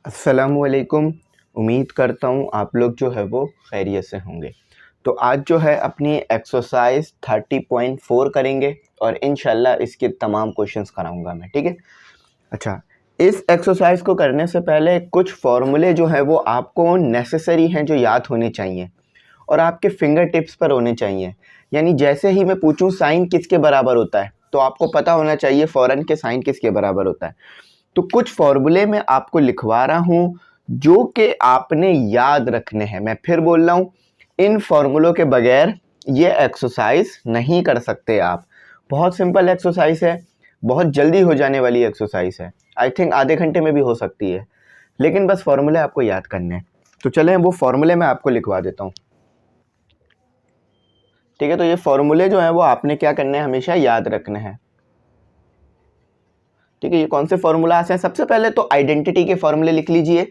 अस्सलामुअलैकुम। उम्मीद करता हूँ आप लोग जो है वो खैरियत से होंगे। तो आज जो है अपनी एक्सरसाइज 30.4 करेंगे और इंशाल्लाह इसके तमाम क्वेश्चंस कराऊंगा मैं, ठीक है। अच्छा, इस एक्सरसाइज को करने से पहले कुछ फॉर्मूले जो है वो आपको नेसेसरी हैं, जो याद होने चाहिए और आपके फिंगर टिप्स पर होने चाहिए। यानी जैसे ही मैं पूछूं साइन किसके बराबर होता है तो आपको पता होना चाहिए फ़ौरन के साइन किसके बराबर होता है। तो कुछ फॉर्मूले मैं आपको लिखवा रहा हूँ जो कि आपने याद रखने हैं। मैं फिर बोल रहा हूँ, इन फॉर्मूलों के बगैर ये एक्सरसाइज नहीं कर सकते आप। बहुत सिंपल एक्सरसाइज है, बहुत जल्दी हो जाने वाली एक्सरसाइज है। आई थिंक आधे घंटे में भी हो सकती है, लेकिन बस फॉर्मूले आपको याद करने हैं। तो चलें वो फॉर्मूले मैं आपको लिखवा देता हूँ, ठीक है। तो ये फॉर्मूले जो हैं वो आपने क्या करने हैं, हमेशा याद रखने हैं, ठीक है। ये कौन से फॉर्मूलाज हैं? सबसे पहले तो आइडेंटिटी के फॉर्मूले लिख लीजिए।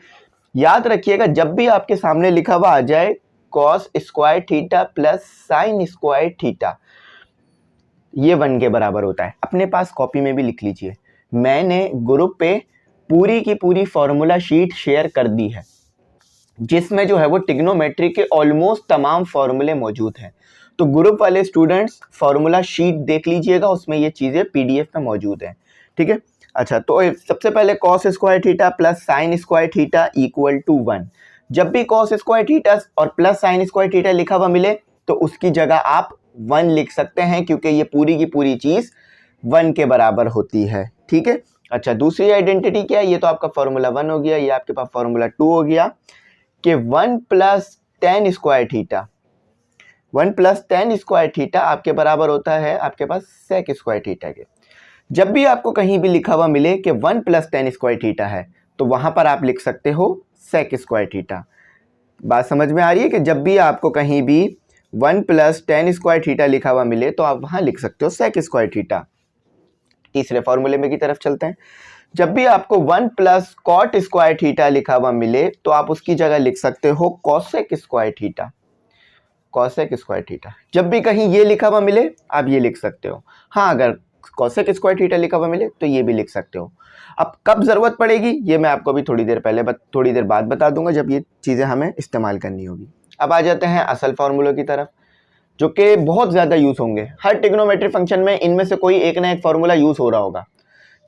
याद रखिएगा, जब भी आपके सामने लिखा हुआ आ जाए cos square theta plus sine square theta, ये 1 के बराबर होता है। अपने पास कॉपी में भी लिख लीजिए। मैंने ग्रुप पे पूरी की पूरी फॉर्मूला शीट शेयर कर दी है, जिसमें जो है वो ट्रिग्नोमेट्री के ऑलमोस्ट तमाम फॉर्मूले मौजूद हैं। तो ग्रुप वाले स्टूडेंट्स फॉर्मूला शीट देख लीजिएगा, उसमें ये चीज़ें पीडीएफ में मौजूद हैं, ठीक है। अच्छा, तो सबसे पहले cos square theta plus sine square theta equal to 1। जब भी कॉस स्क्वायर थीटा और प्लस साइन स्क्वायर थीटा लिखा हुआ मिले तो उसकी जगह आप 1 लिख सकते हैं, क्योंकि ये पूरी की पूरी चीज़ 1 के बराबर होती है, ठीक है। अच्छा, दूसरी आइडेंटिटी क्या है? ये तो आपका फॉर्मूला 1 हो गया, ये आपके पास फॉर्मूला 2 हो गया कि 1 plus ten square theta, 1 plus ten square theta आपके बराबर होता है आपके पास सेक स्क्वायर थीटा के। जब भी आपको कहीं भी लिखा हुआ मिले कि 1 प्लस टेन स्क्वायर थीटा है तो वहां पर आप लिख सकते हो सेक स्क्वायर थीटा। बात समझ में आ रही है कि जब भी आपको कहीं भी 1 प्लस टेन स्क्वायर थीटा लिखा हुआ मिले तो आप वहां लिख सकते हो सेक स्क्वायर थीटा। तीसरे फॉर्मूले में की तरफ चलते हैं। जब भी आपको 1 प्लस कॉट स्क्वायर थीटा लिखा हुआ मिले तो आप उसकी जगह लिख सकते हो cosec square theta, cosec square theta. जब भी कहीं ये लिखा हुआ मिले आप ये लिख सकते हो। हाँ, अगर कॉसेक स्क्वायर थीटा लिखा हुआ मिले तो ये भी लिख सकते हो। अब कब ज़रूरत पड़ेगी ये मैं आपको अभी थोड़ी देर बाद बता दूंगा, जब ये चीज़ें हमें इस्तेमाल करनी होगी। अब आ जाते हैं असल फार्मूलों की तरफ, जो कि बहुत ज़्यादा यूज़ होंगे हर ट्रिग्नोमेट्री फंक्शन में। इनमें से कोई एक ना एक फार्मूला यूज़ हो रहा होगा।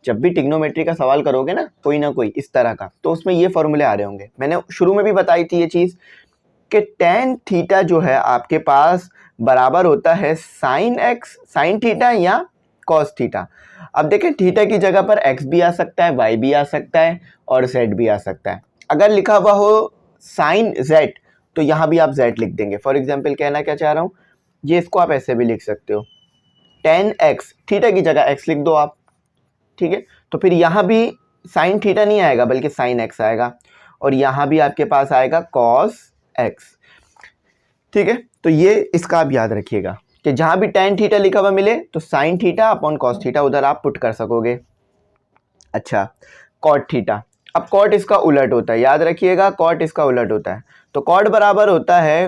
जब भी ट्रिग्नोमेट्री का सवाल करोगे ना कोई इस तरह का, तो उसमें ये फॉर्मूले आ रहे होंगे। मैंने शुरू में भी बताई थी ये चीज़ कि टेन थीटा जो है आपके पास बराबर होता है साइन एक्स, साइन थीटा या कॉस थीटा। अब देखें, थीटा की जगह पर एक्स भी आ सकता है, वाई भी आ सकता है और जेड भी आ सकता है। अगर लिखा हुआ हो साइन जेड तो यहाँ भी आप जेड लिख देंगे। फॉर एग्जाम्पल कहना क्या चाह रहा हूँ, ये इसको आप ऐसे भी लिख सकते हो, टेन एक्स, थीटा की जगह एक्स लिख दो आप, ठीक है। तो फिर यहाँ भी साइन थीटा नहीं आएगा बल्कि साइन एक्स आएगा, और यहाँ भी आपके पास आएगा कॉस एक्स, ठीक है। तो ये इसका आप याद रखिएगा कि जहाँ भी टेन थीटा लिखा हुआ मिले तो sine theta upon cos theta उधर आप पुट कर सकोगे। अच्छा, कॉट थीटा, अब कॉट इसका उलट होता है, याद रखिएगा कॉट इसका उलट होता है। तो कॉट बराबर होता है,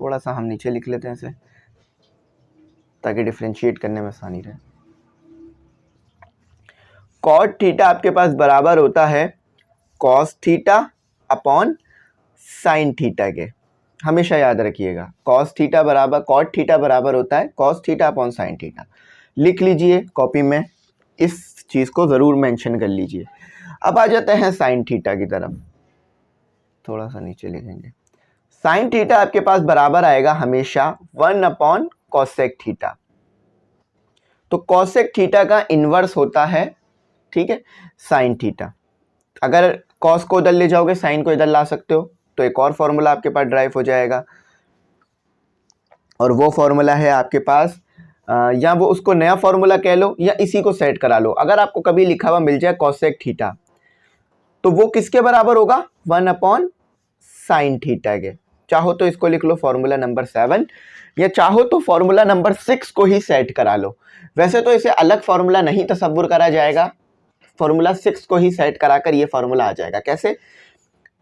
थोड़ा सा हम नीचे लिख लेते हैं इसे ताकि डिफ्रेंशिएट करने में आसानी रहे। कॉट थीटा आपके पास बराबर होता है cos theta upon sine theta के। हमेशा याद रखिएगा कॉस थीटा बराबर, कॉट थीटा बराबर होता है cos theta upon sine theta. लिख लीजिए कॉपी में, इस चीज़ को ज़रूर मेंशन कर लीजिए। अब आ जाते हैं साइन थीटा की तरफ, थोड़ा सा नीचे लिखेंगे। साइन थीटा आपके पास बराबर आएगा हमेशा 1 अपॉन कॉसेक थीटा। तो कॉसेक थीटा का इन्वर्स होता है, ठीक है, साइन थीटा। अगर कॉस को उधर ले जाओगे साइन को इधर ला सकते हो, तो एक और फॉर्मूला आपके पास ड्राइव हो जाएगा, और वो फॉर्मूला है आपके पास या वो उसको नया फॉर्मूला कह लो या इसी को सेट करा लो। अगर आपको कभी लिखा हुआ मिल जाए कॉसेक थीटा तो वो किसके बराबर होगा, 1 अपॉन साइन थीटा के। चाहो तो इसको लिख लो फॉर्मूला नंबर 7, या चाहो तो फॉर्मूला नंबर 6 को ही सेट करा लो। वैसे तो इसे अलग फॉर्मूला नहीं तसव्वुर करा जाएगा, फॉर्मूला 6 को ही सेट कराकर ये फॉर्मूला आ जाएगा। कैसे?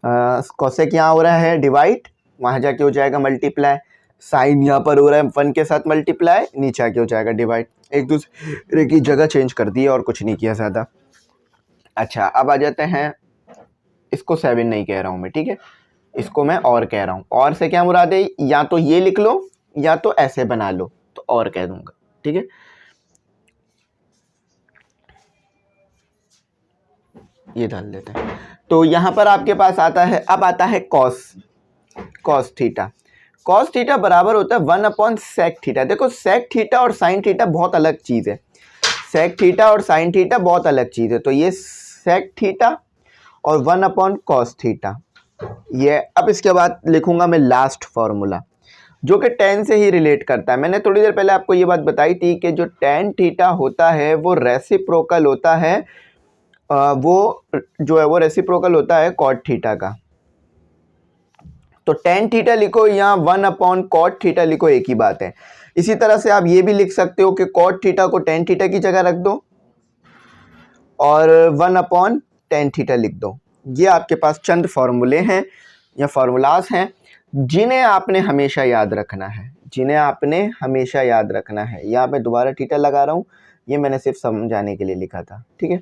कॉसेक यहाँ हो रहा है डिवाइड, वहाँ जाके हो जाएगा मल्टीप्लाई, साइन यहाँ पर हो रहा है 1 के साथ मल्टीप्लाई, नीचे आके हो जाएगा डिवाइड। एक दूसरे की जगह चेंज कर दी और कुछ नहीं किया ज़्यादा। अच्छा, अब आ जाते हैं इसको 7 नहीं कह रहा हूँ मैं, ठीक है, इसको मैं और कह रहा हूँ। और से क्या मुराद है, या तो ये लिख लो या तो ऐसे बना लो, तो और कह दूंगा, ठीक है। ये डाल देते हैं। तो यहाँ पर आपके पास आता है, अब आता है कॉस थीटा। कॉस थीटा बराबर होता है 1/sec थीटा। देखो सेक थीटा और साइन थीटा बहुत अलग चीज़ है, सेक थीटा और साइन थीटा बहुत अलग चीज़ है। तो ये सेक थीटा और 1/cos थीटा, ये अब इसके बाद लिखूंगा मैं लास्ट फॉर्मूला जो कि tan से ही रिलेट करता है। मैंने थोड़ी देर पहले आपको ये बात बताई थी कि जो tan थीटा होता है वो रेसिप्रोकल होता है, वो जो है वो रेसिप्रोकल होता है cot थीटा का। तो tan थीटा लिखो या 1/cot थीटा लिखो, एक ही बात है। इसी तरह से आप ये भी लिख सकते हो कि cot थीटा को tan थीटा की जगह रख दो और 1/tan थीटा लिख दो। ये आपके पास चंद फॉर्मूले हैं या फॉर्मूलाज हैं जिन्हें आपने हमेशा याद रखना है, जिन्हें आपने हमेशा याद रखना है। यहाँ पे दोबारा थीटा लगा रहा हूँ, ये मैंने सिर्फ समझाने के लिए लिखा था, ठीक है,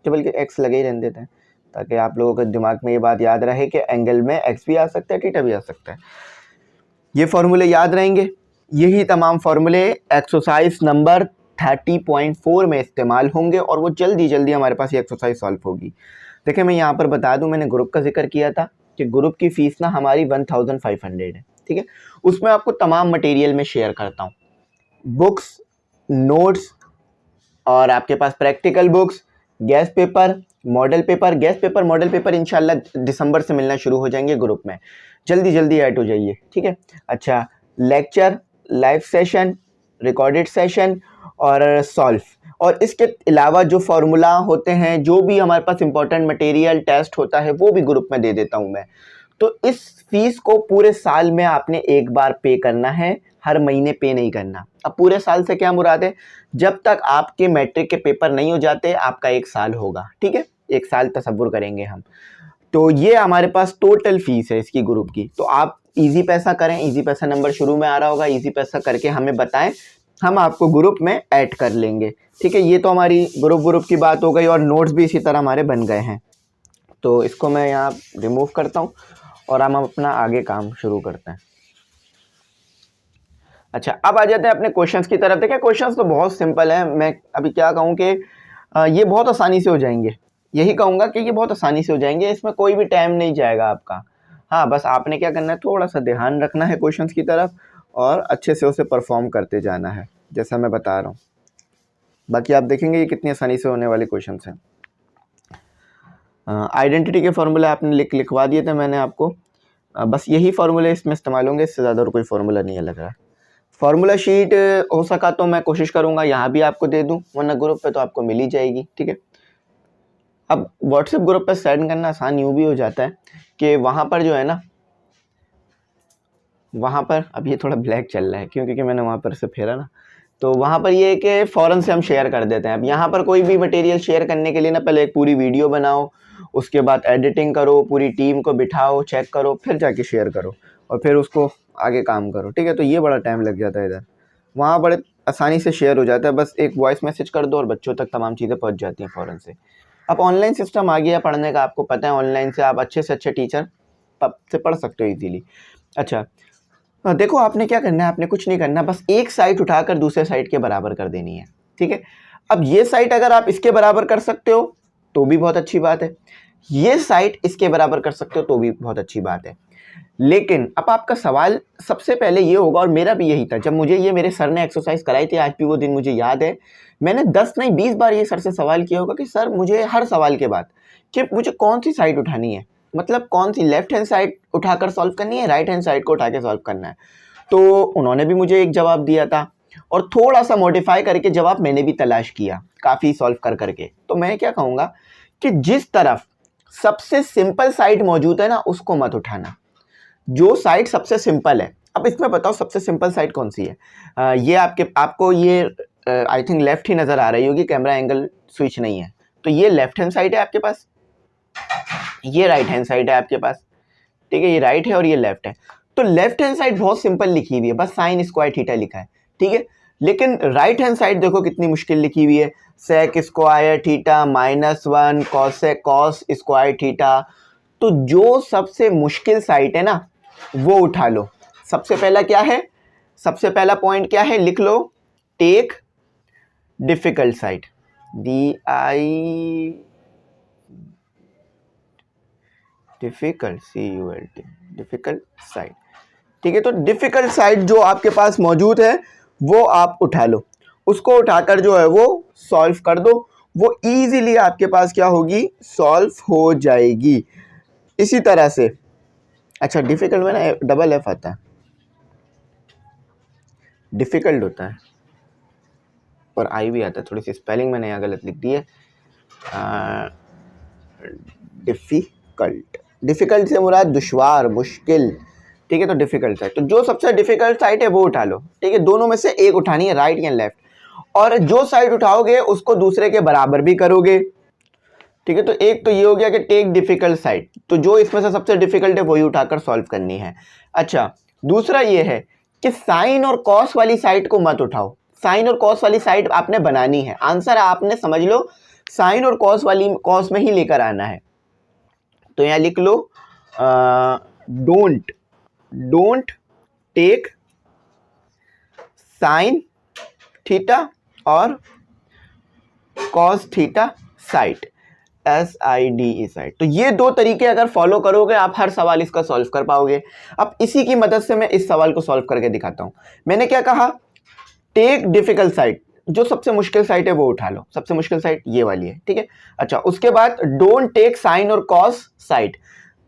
तो बल्कि एक्स लगे ही रहने देते हैं ताकि आप लोगों के दिमाग में ये बात याद रहे कि एंगल में एक्स भी आ सकता है, थीटा भी आ सकता है। ये फॉर्मूले याद रहेंगे। यही तमाम फॉर्मूले एक्सरसाइज नंबर 30.4 में इस्तेमाल होंगे और वो जल्दी जल्दी हमारे पास ये एक्सरसाइज सॉल्व होगी। देखिए मैं यहाँ पर बता दूँ, मैंने ग्रुप का जिक्र किया था कि ग्रुप की फ़ीस ना हमारी 1500 है, ठीक है। उसमें आपको तमाम मटेरियल में शेयर करता हूँ, बुक्स, नोट्स और आपके पास practical books, guess paper, model paper. Guess paper, model paper इंशाल्लाह दिसंबर से मिलना शुरू हो जाएंगे ग्रुप में, जल्दी जल्दी ऐड हो जाइए, ठीक है। अच्छा, lecture, live session, recorded session और सॉल्व, और इसके अलावा जो फार्मूला होते हैं, जो भी हमारे पास इंपॉर्टेंट मटेरियल टेस्ट होता है, वो भी ग्रुप में दे देता हूँ मैं। तो इस फीस को पूरे साल में आपने एक बार पे करना है, हर महीने पे नहीं करना। अब पूरे साल से क्या मुराद है, जब तक आपके मैट्रिक के पेपर नहीं हो जाते आपका 1 साल होगा, ठीक है, 1 साल तसव्वुर करेंगे हम। तो ये हमारे पास टोटल फीस है इसकी ग्रुप की। तो आप इजी पैसा करें, इजी पैसा नंबर शुरू में आ रहा होगा, इजी पैसा करके हमें बताएं, हम आपको ग्रुप में ऐड कर लेंगे, ठीक है। ये तो हमारी ग्रुप की बात हो गई और नोट्स भी इसी तरह हमारे बन गए हैं। तो इसको मैं यहाँ रिमूव करता हूँ और हम अपना आगे काम शुरू करते हैं। अच्छा, अब आ जाते हैं अपने क्वेश्चंस की तरफ। देखिए क्वेश्चंस तो बहुत सिंपल है, मैं अभी क्या कहूँ कि ये बहुत आसानी से हो जाएंगे, यही कहूँगा कि ये बहुत आसानी से हो जाएंगे, इसमें कोई भी टाइम नहीं जाएगा आपका। हाँ, बस आपने क्या करना है, थोड़ा सा ध्यान रखना है क्वेश्चंस की तरफ और अच्छे से उसे परफॉर्म करते जाना है जैसा मैं बता रहा हूँ। बाकी आप देखेंगे ये कितनी आसानी से होने वाले क्वेश्चंस हैं। आइडेंटिटी के फार्मूले आपने लिखवा दिए थे मैंने आपको, बस यही फार्मूले इसमें इस्तेमाल होंगे, इससे ज़्यादा और कोई फार्मूला नहीं है लग रहा है। फार्मूला शीट हो सका तो मैं कोशिश करूँगा यहाँ भी आपको दे दूँ, वरना ग्रुप पे तो आपको मिल ही जाएगी, ठीक है। अब व्हाट्सएप ग्रुप पे सेंड करना आसान यूँ भी हो जाता है कि वहाँ पर जो है ना, वहाँ पर अब ये थोड़ा ब्लैक चल रहा है क्योंकि मैंने वहाँ पर से फेरा ना, तो वहाँ पर ये है कि फ़ौरन से हम शेयर कर देते हैं। अब यहाँ पर कोई भी मटेरियल शेयर करने के लिए ना पहले एक पूरी वीडियो बनाओ, उसके बाद एडिटिंग करो, पूरी टीम को बिठाओ, चेक करो, फिर जाके शेयर करो और फिर उसको आगे काम करो, ठीक है। तो ये बड़ा टाइम लग जाता है इधर, वहाँ बड़े आसानी से शेयर हो जाता है, बस एक वॉइस मैसेज कर दो और बच्चों तक तमाम चीज़ें पहुँच जाती हैं फ़ौरन से। अब ऑनलाइन सिस्टम आ गया पढ़ने का, आपको पता है ऑनलाइन से आप अच्छे से अच्छे टीचर से पढ़ सकते हो ईजीली। अच्छा देखो, आपने क्या करना है, आपने कुछ नहीं करना, बस एक साइट उठाकर दूसरे साइट के बराबर कर देनी है, ठीक है। अब ये साइट अगर आप इसके बराबर कर सकते हो तो भी बहुत अच्छी बात है, ये साइट इसके बराबर कर सकते हो तो भी बहुत अच्छी बात है। लेकिन अब आपका सवाल सबसे पहले ये होगा, और मेरा भी यही था, जब मुझे ये मेरे सर ने एक्सरसाइज कराई थी, आज भी वो दिन मुझे याद है, मैंने 10 नहीं 20 बार ये सर से सवाल किया होगा कि सर मुझे हर सवाल के बाद कि मुझे कौन सी साइड उठानी है, मतलब कौन सी लेफ्ट हैंड साइड उठाकर सॉल्व करनी है, राइट हैंड साइड को उठा के सॉल्व करना है। तो उन्होंने भी मुझे एक जवाब दिया था और थोड़ा सा मॉडिफाई करके जवाब मैंने भी तलाश किया काफ़ी सॉल्व कर करके। तो मैं क्या कहूँगा कि जिस तरफ सबसे सिंपल साइड मौजूद है ना, उसको मत उठाना, जो साइड सबसे सिंपल है। अब इसमें बताओ सबसे सिंपल साइड कौन सी है। ये आपको ये आई थिंक लेफ्ट ही नज़र आ रही होगी, कैमरा एंगल स्विच नहीं है, तो ये लेफ्ट हैंड साइड है आपके पास, ये राइट हैंड साइड है आपके पास, ठीक है, ये राइट है और ये लेफ्ट है। तो लेफ्ट हैंड साइड बहुत सिंपल लिखी हुई है, बस साइन स्क्वायर थीटा लिखा है, ठीक है। लेकिन राइट हैंड साइड देखो कितनी मुश्किल लिखी हुई है, sec square theta -1 cos square theta. तो जो सबसे मुश्किल साइट है ना वो उठा लो। सबसे पहला क्या है, सबसे पहला पॉइंट क्या है, लिख लो, take difficult site, difficult CULT, difficult site. ठीक है, तो डिफिकल्ट साइट जो आपके पास मौजूद है वो आप उठा लो, उसको उठाकर जो है वो सॉल्व कर दो, वो इजीली आपके पास क्या होगी, सॉल्व हो जाएगी। इसी तरह से, अच्छा डिफिकल्ट में ना डबल एफ आता है, डिफिकल्ट होता है और आई भी आता है, थोड़ी सी स्पेलिंग मैंने यहाँ गलत लिख दी है, डिफिकल्ट, डिफिकल्ट से मुराद दुश्वार, मुश्किल। ठीक है, तो डिफिकल्ट साइट, तो जो सबसे डिफिकल्ट साइट है वो उठा लो। ठीक है, दोनों में से एक उठानी है, राइट या लेफ्ट, और जो साइट उठाओगे उसको दूसरे के बराबर भी करोगे। ठीक है, तो एक तो ये हो गया कि टेक डिफिकल्ट साइट, तो जो इसमें से सबसे डिफिकल्ट है वही उठाकर सॉल्व करनी है। अच्छा, दूसरा ये है कि साइन और कॉस वाली साइट को मत उठाओ, साइन और कॉस वाली साइट आपने बनानी है, आंसर आपने समझ लो साइन और कॉस वाली, कॉस में ही लेकर आना है। तो यहाँ लिख लो, डोंट टेक साइन थीटा और cos theta site, SIDE site. तो ये दो तरीके अगर फॉलो करोगे आप हर सवाल इसका सॉल्व कर पाओगे। अब इसी की मदद से मैं इस सवाल को सॉल्व करके दिखाता हूं। मैंने क्या कहा, टेक डिफिकल्ट साइट, जो सबसे मुश्किल साइट है वो उठा लो, सबसे मुश्किल साइट ये वाली है। ठीक है, अच्छा उसके बाद डोंट टेक साइन और कॉस साइट,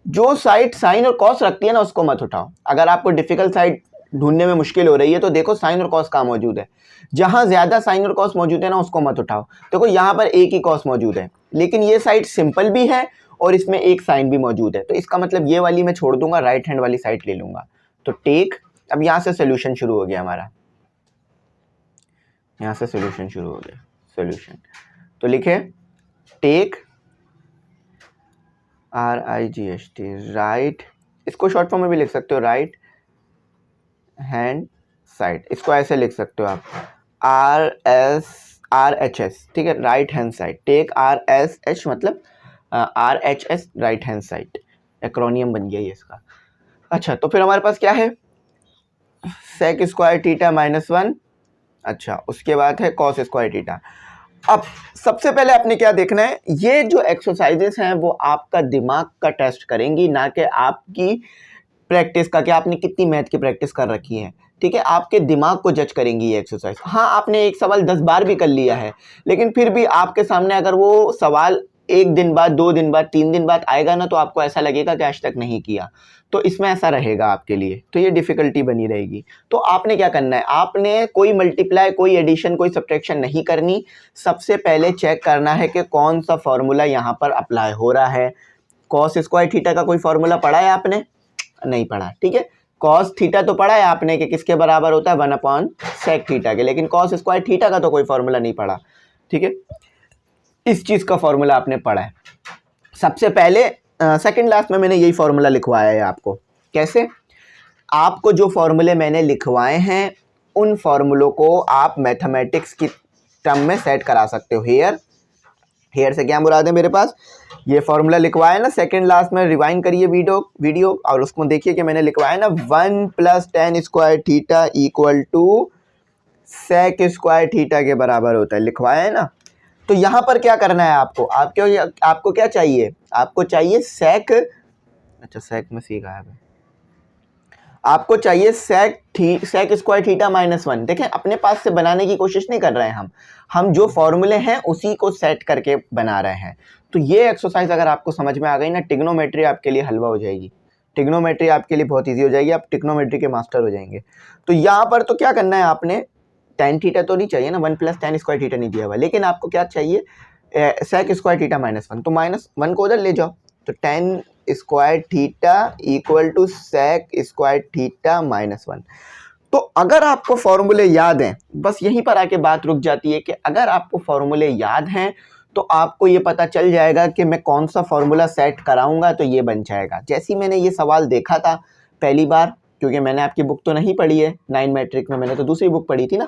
जो साइट साइन और कॉस रखती है ना उसको मत उठाओ। अगर आपको डिफिकल्ट साइट ढूंढने में मुश्किल हो रही है तो देखो साइन और कॉस कहाँ मौजूद है, जहां ज्यादा साइन और कॉस मौजूद है ना उसको मत उठाओ। देखो यहाँ पर एक ही कॉस मौजूद है, लेकिन ये साइड सिंपल भी है और इसमें एक साइन भी मौजूद है, तो इसका मतलब ये वाली मैं छोड़ दूंगा, राइट हैंड वाली साइड ले लूंगा। तो टेक, अब यहाँ से सोल्यूशन शुरू हो गया हमारा, यहाँ से सोल्यूशन शुरू हो गया, सोल्यूशन। तो लिखे टेक RIGHT, राइट, इसको शॉर्ट फॉर्म में भी लिख सकते हो, राइट हैंड साइड, इसको ऐसे लिख सकते हो आप, RHS। ठीक है, right hand side, take RSH मतलब RHS, right hand side, acronym बन गया ये इसका। अच्छा, तो फिर हमारे पास क्या है, सेक स्क्वायर थीटा -1, अच्छा उसके बाद है कॉस स्क्वायर थीटा। अब सबसे पहले आपने क्या देखना है, ये जो एक्सरसाइजेस हैं वो आपका दिमाग का टेस्ट करेंगी, ना कि आपकी प्रैक्टिस का, कि आपने कितनी मैथ की प्रैक्टिस कर रखी है। ठीक है, आपके दिमाग को जज करेंगी ये एक्सरसाइज। हाँ, आपने एक सवाल 10 बार भी कर लिया है, लेकिन फिर भी आपके सामने अगर वो सवाल 1 दिन बाद, 2 दिन बाद, 3 दिन बाद आएगा ना, तो आपको ऐसा लगेगा कि आज तक नहीं किया, तो इसमें ऐसा रहेगा आपके लिए, तो ये डिफिकल्टी बनी रहेगी। तो आपने क्या करना है, आपने कोई मल्टीप्लाई, कोई एडिशन, कोई सब्ट्रैक्शन नहीं करनी। सबसे पहले चेक करना है कि कौन सा फॉर्मूला यहाँ पर अप्लाई हो रहा है। कॉस स्क्वायर थीटा का कोई फॉर्मूला पढ़ा है आपने? नहीं पढ़ा। ठीक है, कॉस थीटा तो पढ़ा है आपने कि किसके बराबर होता है, 1/sec थीटा के, लेकिन कॉस स्क्वायर थीटा का तो कोई फॉर्मूला नहीं पढ़ा। ठीक है, इस चीज का फॉर्मूला आपने पढ़ा है। सबसे पहले सेकंड क्लास में मैंने यही फॉर्मूला लिखवाया है आपको। कैसे? आपको जो फॉर्मूले मैंने लिखवाए हैं उन फॉर्मूलों को आप मैथमेटिक्स की टर्म में सेट करा सकते हो। हेयर से क्या मुराद है, मेरे पास ये फॉर्मूला लिखवाया है ना, सेकंड क्लास में रिवाइंड करिए वीडियो और उसको देखिए कि मैंने लिखवाया ना 1 + tan square theta = sec square theta के बराबर होता है, लिखवाया है ना। तो यहाँ पर क्या करना है आपको क्या चाहिए, आपको चाहिए सेक, अच्छा सेक में सी गायब है, आपको चाहिए सेक स्क्वायर थीटा -1। देखें, अपने पास से बनाने की कोशिश नहीं कर रहे हैं हम जो फॉर्मूले हैं उसी को सेट करके बना रहे हैं। तो ये एक्सरसाइज अगर आपको समझ में आ गई ना, ट्रिग्नोमेट्री आपके लिए हलवा हो जाएगी, ट्रिग्नोमेट्री आपके लिए बहुत ईजी हो जाएगी, आप ट्रिग्नोमेट्री के मास्टर हो जाएंगे। तो यहाँ पर तो क्या करना है आपने, tan थीटा तो नहीं चाहिए ना, 1 + tan स्क्वायर थीटा नहीं दिया हुआ, लेकिन आपको क्या चाहिए, सेक स्क्वायर थीटा -1, तो -1 को उधर ले जाओ, तो tan square theta = sec square theta -1। तो अगर आपको फॉर्मूले याद हैं, बस यहीं पर आके बात रुक जाती है कि अगर आपको फॉर्मूले याद हैं तो आपको ये पता चल जाएगा कि मैं कौन सा फॉर्मूला सेट कराऊंगा तो ये बन जाएगा। जैसे ही मैंने ये सवाल देखा था पहली बार, क्योंकि मैंने आपकी बुक तो नहीं पढ़ी है 9 मैट्रिक में, मैंने तो दूसरी बुक पढ़ी थी ना,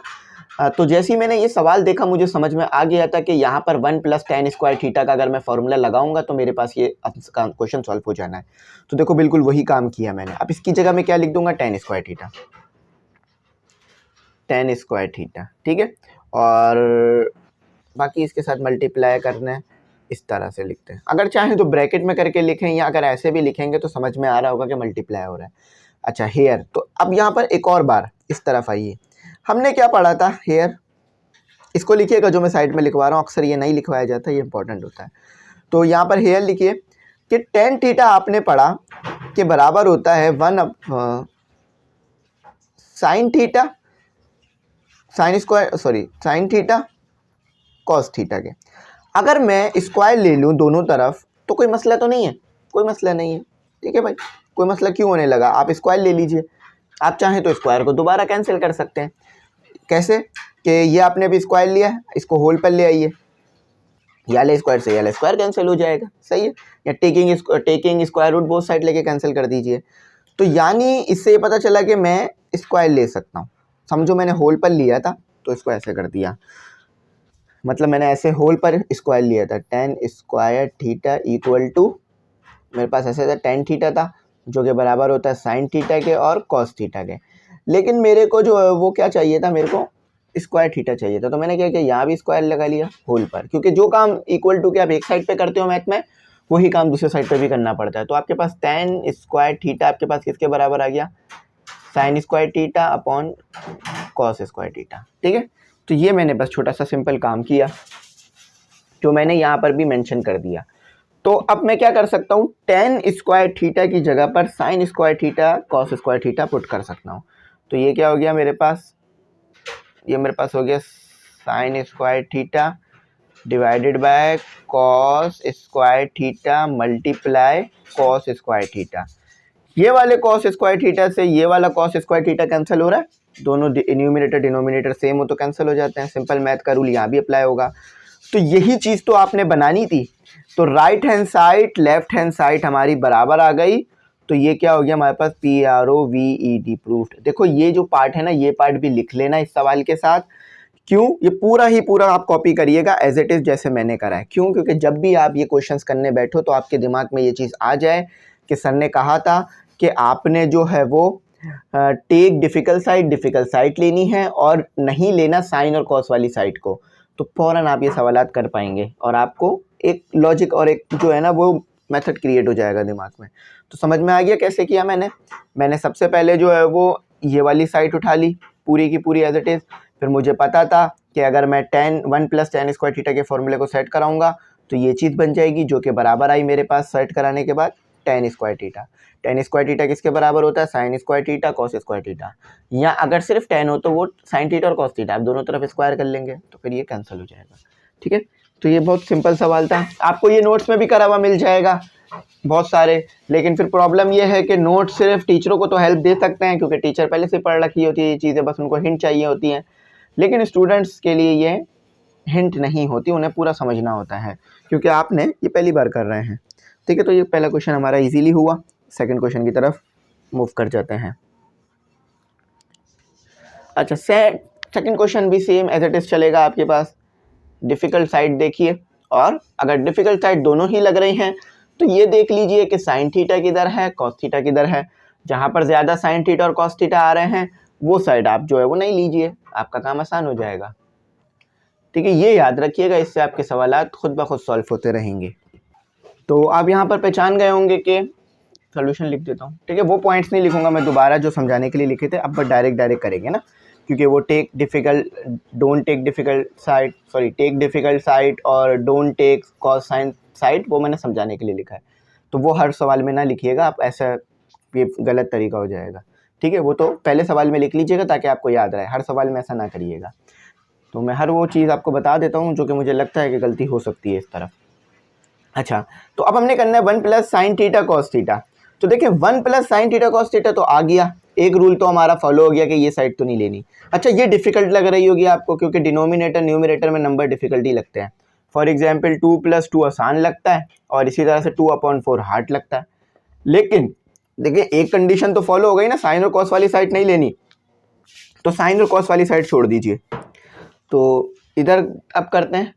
तो जैसे ही मैंने ये सवाल देखा मुझे समझ में आ गया था कि यहाँ पर 1 + tan स्क्वायर थीटा का अगर मैं फॉर्मूला लगाऊंगा तो मेरे पास ये क्वेश्चन सॉल्व हो जाना है। तो देखो बिल्कुल वही काम किया मैंने। अब इसकी जगह मैं क्या लिख दूंगा, tan square theta, tan square theta, ठीक है। और बाकी इसके साथ मल्टीप्लाई करना है, इस तरह से लिखते हैं। अगर चाहें तो ब्रैकेट में करके लिखें, या अगर ऐसे भी लिखेंगे तो समझ में आ रहा होगा कि मल्टीप्लाई हो रहा है। अच्छा हेयर, तो अब यहाँ पर एक और बार इस तरफ आइए, हमने क्या पढ़ा था, हेयर, इसको लिखिएगा जो मैं साइड में लिखवा रहा हूँ, अक्सर ये नहीं लिखवाया जाता, ये इंपॉर्टेंट होता है। तो यहाँ पर हेयर लिखिए कि tan थीटा आपने पढ़ा कि बराबर होता है 1 sin theta, sin theta cos theta के। अगर मैं स्क्वायर ले लूँ दोनों तरफ तो कोई मसला तो नहीं है, कोई मसला नहीं है, ठीक है भाई। कोई मसला क्यों होने लगा, आप स्क्वायर ले लीजिए। आप चाहें तो स्क्वायर को दोबारा कैंसिल कर सकते हैं। कैसे कि ये आपने अभी स्क्वायर लिया, इसको होल पर ले आइए, या स्क्वायर से या स्क्वायर कैंसिल हो जाएगा, सही है। या taking square root both side लेके कैंसिल कर दीजिए। तो यानी इससे ये पता चला कि मैं स्क्वायर ले सकता हूँ। समझो मैंने होल पर लिया था तो इसको ऐसे कर दिया, मतलब मैंने ऐसे होल पर स्क्वायर लिया था, tan square theta equal to, मेरे पास ऐसे था tan थीटा था जो कि बराबर होता है sin थीटा के और cos थीटा के। लेकिन मेरे को जो है वो क्या चाहिए था, मेरे को स्क्वायर थीटा चाहिए था। तो मैंने क्या किया, यहाँ भी स्क्वायर लगा लिया होल पर, क्योंकि जो काम इक्वल टू के आप एक साइड पे करते हो मैथ में, वही काम दूसरे साइड पे भी करना पड़ता है। तो आपके पास tan स्क्वायर थीटा आपके पास किसके बराबर आ गया, sin square theta upon cos square theta, ठीक है। तो ये मैंने बस छोटा सा सिंपल काम किया जो मैंने यहाँ पर भी मेंशन कर दिया। तो अब मैं क्या कर सकता हूँ, tan स्क्वायर थीटा की जगह पर sin square theta cos square theta put कर सकता हूँ। तो ये क्या हो गया मेरे पास, ये मेरे पास हो गया sin square theta divided by cos square theta multiply cos square theta. ये वाले cos स्क्वायर थीटा से ये वाला cos स्क्वायर थीटा कैंसिल हो रहा है, दोनों न्यूमिनेटर डिनोमिनेटर सेम हो तो कैंसिल हो जाते हैं। सिंपल मैथ का रूल यहाँ भी अप्लाई होगा। तो यही चीज़ तो आपने बनानी थी। तो right hand side left hand side हमारी बराबर आ गई। तो ये क्या हो गया हमारे पास, PROVED प्रूफ्ड। देखो ये जो पार्ट है ना, ये पार्ट भी लिख लेना इस सवाल के साथ। क्यों, ये पूरा ही पूरा आप कॉपी करिएगा एज इट इज़ जैसे मैंने करा है। क्यों, क्योंकि जब भी आप ये क्वेश्चंस करने बैठो तो आपके दिमाग में ये चीज़ आ जाए कि सर ने कहा था कि आपने जो है वो टेक डिफ़िकल्ट साइड लेनी है और नहीं लेना साइन और कॉस वाली साइड को। तो फ़ौरन आप ये सवालात कर पाएंगे और आपको एक लॉजिक और एक जो है ना वो मेथड क्रिएट हो जाएगा दिमाग में। तो समझ में आ गया कैसे किया मैंने सबसे पहले जो है वो ये वाली साइड उठा ली पूरी की पूरी एज इट इज़। फिर मुझे पता था कि अगर मैं 1 + tan स्क्वायर थीटा के फॉर्मूले को सेट कराऊंगा तो ये चीज़ बन जाएगी जो कि बराबर आई मेरे पास सेट कराने के बाद tan square theta. tan square theta किसके बराबर होता है, sin square theta cos square theta. या अगर सिर्फ tan हो तो वो sin थीटा और cos थीटा, आप दोनों तरफ स्क्वायर कर लेंगे तो फिर ये कैंसिल हो जाएगा, ठीक है। तो ये बहुत सिंपल सवाल था, आपको ये नोट्स में भी करा हुआ मिल जाएगा बहुत सारे। लेकिन फिर प्रॉब्लम ये है कि नोट्स सिर्फ टीचरों को तो हेल्प दे सकते हैं क्योंकि टीचर पहले से पढ़ रखी होती है ये चीज़ें, बस उनको हिंट चाहिए होती हैं। लेकिन स्टूडेंट्स के लिए ये हिंट नहीं होती, उन्हें पूरा समझना होता है क्योंकि आपने ये पहली बार कर रहे हैं, ठीक है। तो ये पहला क्वेश्चन हमारा इजीली हुआ। सेकंड क्वेश्चन की तरफ मूव कर जाते हैं। अच्छा सेकंड क्वेश्चन भी सेम एज इट इज चलेगा आपके पास। डिफ़िकल्ट साइड देखिए, और अगर डिफ़िकल्ट साइड दोनों ही लग रही हैं तो ये देख लीजिए कि साइन थीटा किधर है कॉस थीटा किधर है। जहाँ पर ज़्यादा साइन थीटा और कॉस थीटा आ रहे हैं वो साइड आप जो है वो नहीं लीजिए, आपका काम आसान हो जाएगा, ठीक है। ये याद रखिएगा, इससे आपके सवालात खुद ब खुद सॉल्व होते रहेंगे। तो आप यहाँ पर पहचान गए होंगे कि सोल्यूशन लिख देता हूँ, ठीक है। वो पॉइंट्स नहीं लिखूंगा मैं दोबारा जो समझाने के लिए लिखे थे, अब डायरेक्ट करेंगे ना, क्योंकि वो टेक डिफ़िकल्ट साइड और don't take cos sine side वो मैंने समझाने के लिए लिखा है। तो वो हर सवाल में ना लिखिएगा आप, ऐसा ये गलत तरीका हो जाएगा, ठीक है। वो तो पहले सवाल में लिख लीजिएगा ताकि आपको याद रहे, हर सवाल में ऐसा ना करिएगा। तो मैं हर वो चीज़ आपको बता देता हूँ जो कि मुझे लगता है कि गलती हो सकती है इस तरफ। अच्छा, तो अब हमने करना है 1 + sin थीटा cos थीटा। तो देखिए 1 + sin थीटा cos थीटा तो आ गया, एक रूल तो हमारा फॉलो हो गया कि ये साइड तो नहीं लेनी। अच्छा, ये डिफ़िकल्ट लग रही होगी आपको क्योंकि डिनोमिनेटर न्यूमिनेटर में नंबर डिफ़िकल्ट ही लगते हैं। फॉर एग्जांपल 2 + 2 आसान लगता है और इसी तरह से 2/4 हार्ड लगता है। लेकिन देखिए एक कंडीशन तो फॉलो हो गई ना, साइन और कॉस वाली साइड नहीं लेनी, तो साइन और कॉस वाली साइड छोड़ दीजिए। तो इधर अब करते हैं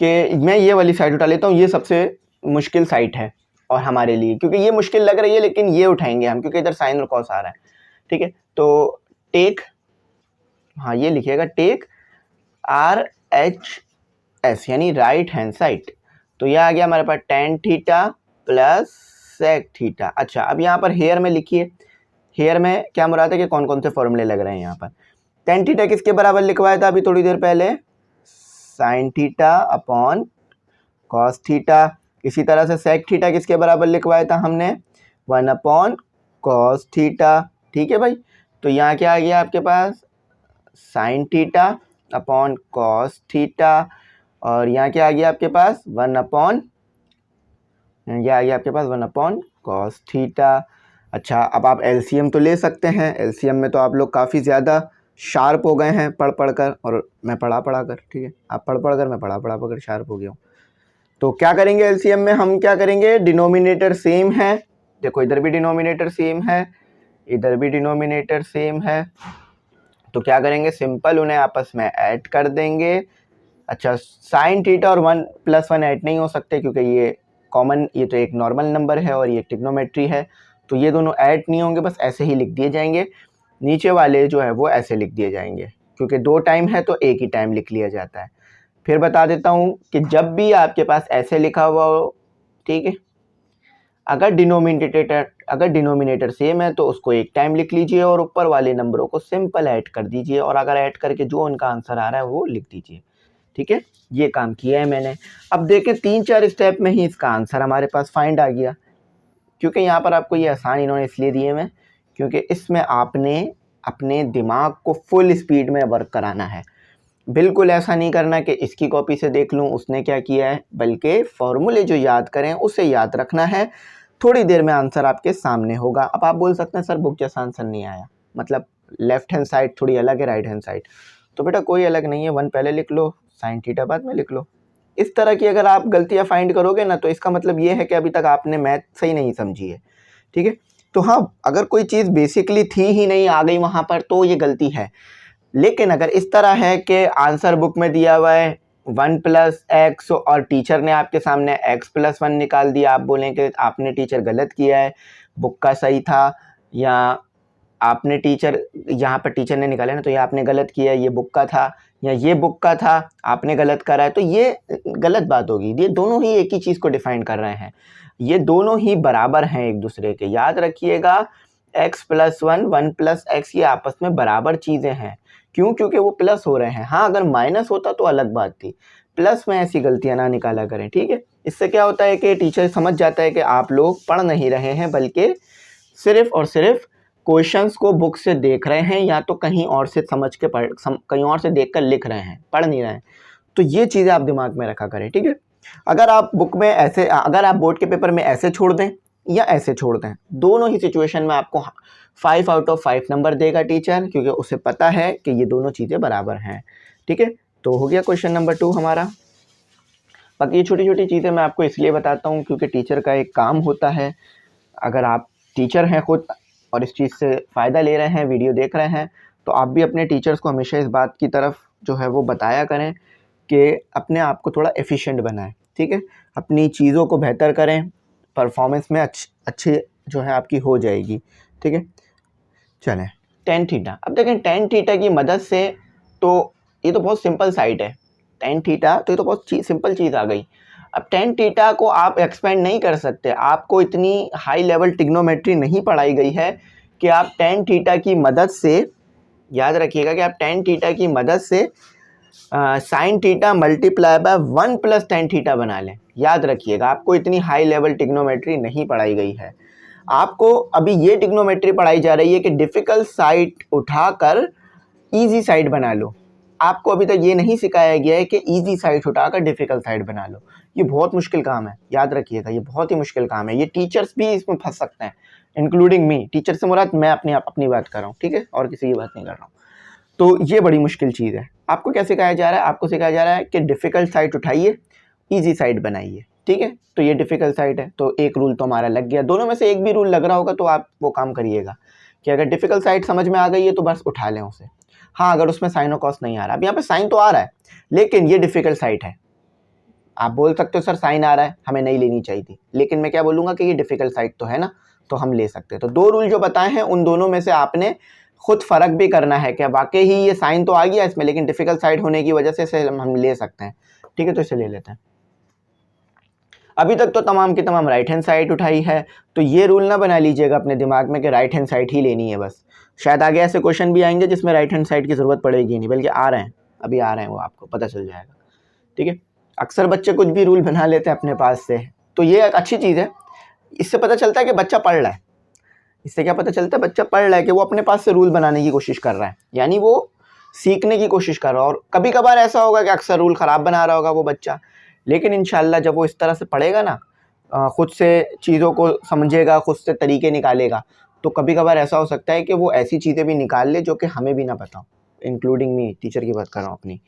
कि मैं ये वाली साइड उठा लेता हूँ, ये सबसे मुश्किल साइड है और हमारे लिए, क्योंकि ये मुश्किल लग रही है लेकिन ये उठाएंगे हम, क्योंकि इधर साइन और कॉस आ रहा है। ठीक है, तो टेक, हाँ ये लिखिएगा, टेक RHS यानी राइट हैंड साइड। तो यह आ गया हमारे पास tan theta plus sec theta. अच्छा, अब यहाँ पर हेयर में लिखिए, हेयर में क्या मुराद है कि कौन कौन से फॉर्मूले लग रहे हैं यहाँ पर। tan थीटा किसके बराबर लिखवाया था अभी थोड़ी देर पहले, sin theta upon cos theta. इसी तरह से sec थीटा किसके बराबर लिखवाया था हमने, 1 अपॉन cos थीटा। ठीक है भाई, तो यहाँ क्या आ गया आपके पास, sin theta upon cos theta, और यहाँ क्या आ गया आपके पास 1 अपॉन, यह आ गया आपके पास 1 अपॉन cos थीटा। अच्छा, अब आप एलसीएम तो ले सकते हैं, एलसीएम में तो आप लोग काफ़ी ज़्यादा शार्प हो गए हैं पढ़ कर, और मैं पढ़ा कर, ठीक है, आप पढ़ कर, मैं पढ़ा कर शार्प हो गया हूँ। तो क्या करेंगे एलसीएम में, हम क्या करेंगे, डिनोमिनेटर सेम है, देखो इधर भी डिनोमिनेटर सेम है, इधर भी डिनोमिनेटर सेम है, तो क्या करेंगे, सिंपल उन्हें आपस में ऐड कर देंगे। अच्छा, साइन थीटा और 1 + 1 ऐड नहीं हो सकते क्योंकि ये कॉमन, ये तो एक नॉर्मल नंबर है और ये ट्रिग्नोमेट्री है, तो ये दोनों ऐड नहीं होंगे, बस ऐसे ही लिख दिए जाएंगे। नीचे वाले जो है वो ऐसे लिख दिए जाएंगे, क्योंकि 2 टाइम है तो एक ही टाइम लिख लिया जाता है। फिर बता देता हूँ कि जब भी आपके पास ऐसे लिखा हुआ हो, ठीक है, अगर डिनोमिनेटर सेम है तो उसको एक टाइम लिख लीजिए और ऊपर वाले नंबरों को सिंपल ऐड कर दीजिए, और अगर ऐड करके जो उनका आंसर आ रहा है वो लिख दीजिए। ठीक है, ये काम किया है मैंने। अब देखें 3-4 स्टेप में ही इसका आंसर हमारे पास फाइंड आ गया, क्योंकि यहाँ पर आपको ये आसान इन्होंने इसलिए दिए हैं क्योंकि इसमें आपने अपने दिमाग को फुल स्पीड में वर्क कराना है। बिल्कुल ऐसा नहीं करना कि इसकी कॉपी से देख लूँ उसने क्या किया है, बल्कि फॉर्मूले जो याद करें उसे याद रखना है। थोड़ी देर में आंसर आपके सामने होगा। अब आप बोल सकते हैं सर बुक जैसा आंसर नहीं आया, मतलब लेफ्ट हैंड साइड थोड़ी अलग है राइट हैंड साइड, तो बेटा कोई अलग नहीं है, 1 पहले लिख लो, साइन थीटा बाद में लिख लो। इस तरह की अगर आप गलतियां फाइंड करोगे ना, तो इसका मतलब ये है कि अभी तक आपने मैथ सही नहीं समझी है। ठीक है, तो हाँ, अगर कोई चीज़ बेसिकली थी ही नहीं आ गई वहाँ पर तो ये गलती है, लेकिन अगर इस तरह है कि आंसर बुक में दिया हुआ है 1 + x और टीचर ने आपके सामने x + 1 निकाल दिया, आप बोलें कि आपने टीचर गलत किया है, बुक का सही था, या आपने टीचर, यहाँ पर टीचर ने निकाला ना तो ये आपने गलत किया है, ये बुक का था, या ये बुक का था आपने गलत करा है, तो ये गलत बात होगी। ये दोनों ही एक ही चीज़ को डिफाइन कर रहे हैं, ये दोनों ही बराबर हैं एक दूसरे के, याद रखिएगा। x + 1 1 + x ये आपस में बराबर चीज़ें हैं। क्यों? क्योंकि वो प्लस हो रहे हैं। हाँ, अगर माइनस होता तो अलग बात थी, प्लस में ऐसी गलतियां ना निकाला करें। ठीक है, इससे क्या होता है कि टीचर समझ जाता है कि आप लोग पढ़ नहीं रहे हैं, बल्कि सिर्फ और सिर्फ क्वेश्चंस को बुक से देख रहे हैं, या तो कहीं और से समझ के कहीं और से देखकर लिख रहे हैं, पढ़ नहीं रहे हैं। तो ये चीज़ें आप दिमाग में रखा करें। ठीक है, अगर आप बुक में ऐसे, अगर आप बोर्ड के पेपर में ऐसे छोड़ दें या ऐसे छोड़ दें, दोनों ही सिचुएशन में आपको 5 आउट ऑफ 5 नंबर देगा टीचर, क्योंकि उसे पता है कि ये दोनों चीज़ें बराबर हैं। ठीक है, तो हो गया क्वेश्चन नंबर 2 हमारा। बाकी ये छोटी छोटी चीज़ें मैं आपको इसलिए बताता हूँ क्योंकि टीचर का एक काम होता है, अगर आप टीचर हैं खुद और इस चीज़ से फ़ायदा ले रहे हैं, वीडियो देख रहे हैं, तो आप भी अपने टीचर्स को हमेशा इस बात की तरफ जो है वो बताया करें कि अपने आप को थोड़ा एफिशिएंट बनाएं। ठीक है, अपनी चीज़ों को बेहतर करें, परफॉर्मेंस में अच्छी जो है आपकी हो जाएगी। ठीक है, चलें tan थीटा। अब देखें tan थीटा की मदद से, तो ये तो बहुत सिंपल साइड है tan थीटा, तो ये तो बहुत सिंपल चीज़ आ गई। अब tan थीटा को आप एक्सपेंड नहीं कर सकते, आपको इतनी हाई लेवल ट्रिग्नोमेट्री नहीं पढ़ाई गई है कि आप tan थीटा की मदद से, याद रखिएगा कि आप tan थीटा की मदद से sine theta multiply by 1 + tan theta बना लें। याद रखिएगा, आपको इतनी हाई लेवल ट्रिग्नोमेट्री नहीं पढ़ाई गई है। आपको अभी ये ट्रिग्नोमेट्री पढ़ाई जा रही है कि डिफ़िकल्ट साइड उठाकर इजी साइड बना लो। आपको अभी तक ये नहीं सिखाया गया है कि इजी साइड उठाकर डिफ़िकल्ट साइड बना लो। ये बहुत मुश्किल काम है, याद रखिएगा, ये बहुत ही मुश्किल काम है। ये टीचर्स भी इसमें फंस सकते हैं, इंक्लूडिंग मी। टीचर से मुराद मैं अपनी बात कर रहा हूँ, ठीक है, और किसी की बात नहीं कर रहा हूँ। तो ये बड़ी मुश्किल चीज़ है। आपको क्या सिखाया जा रहा है? आपको सिखाया जा रहा है कि डिफ़िकल्ट साइड उठाइए, ईजी साइड बनाइए। ठीक है, तो ये डिफ़िकल्ट साइड है, तो एक रूल तो हमारा लग गया। दोनों में से एक भी रूल लग रहा होगा तो आप वो काम करिएगा कि अगर डिफिकल्ट साइड समझ में आ गई है तो बस उठा लें उसे। हाँ, अगर उसमें साइन और कॉस नहीं आ रहा, अब यहाँ पे साइन तो आ रहा है लेकिन ये डिफिकल्ट साइड है। आप बोल सकते हो सर साइन आ रहा है, हमें नहीं लेनी चाहिए थी, लेकिन मैं क्या बोलूँगा कि ये डिफिकल्ट साइड तो है ना, तो हम ले सकते हैं। तो 2 रूल जो बताए हैं उन दोनों में से आपने खुद फ़र्क भी करना है कि वाकई ही ये साइन तो आ गया इसमें, लेकिन डिफिकल्ट साइड होने की वजह से इसे हम ले सकते हैं। ठीक है, तो इसे ले लेते हैं। अभी तक तो तमाम की तमाम राइट हैंड साइड उठाई है, तो ये रूल ना बना लीजिएगा अपने दिमाग में कि राइट हैंड साइड ही लेनी है बस। शायद आगे ऐसे क्वेश्चन भी आएंगे जिसमें राइट हैंड साइड की ज़रूरत पड़ेगी नहीं, बल्कि आ रहे हैं, अभी आ रहे हैं, वो आपको पता चल जाएगा। ठीक है, अक्सर बच्चे कुछ भी रूल बना लेते हैं अपने पास से, तो ये एक अच्छी चीज़ है। इससे पता चलता है कि बच्चा पढ़ रहा है। इससे क्या पता चलता है? बच्चा पढ़ रहा है कि वो अपने पास से रूल बनाने की कोशिश कर रहा है, यानी वो सीखने की कोशिश कर रहा है। और कभी कभार ऐसा होगा कि अक्सर रूल ख़राब बना रहा होगा वो बच्चा, लेकिन इंशाल्लाह जब वो इस तरह से पढ़ेगा ना, खुद से चीज़ों को समझेगा, खुद से तरीके निकालेगा, तो कभी कभार ऐसा हो सकता है कि वो ऐसी चीज़ें भी निकाल ले जो कि हमें भी ना पता हो, इंक्लूडिंग मी, टीचर की बात कर रहा हूँ अपनी।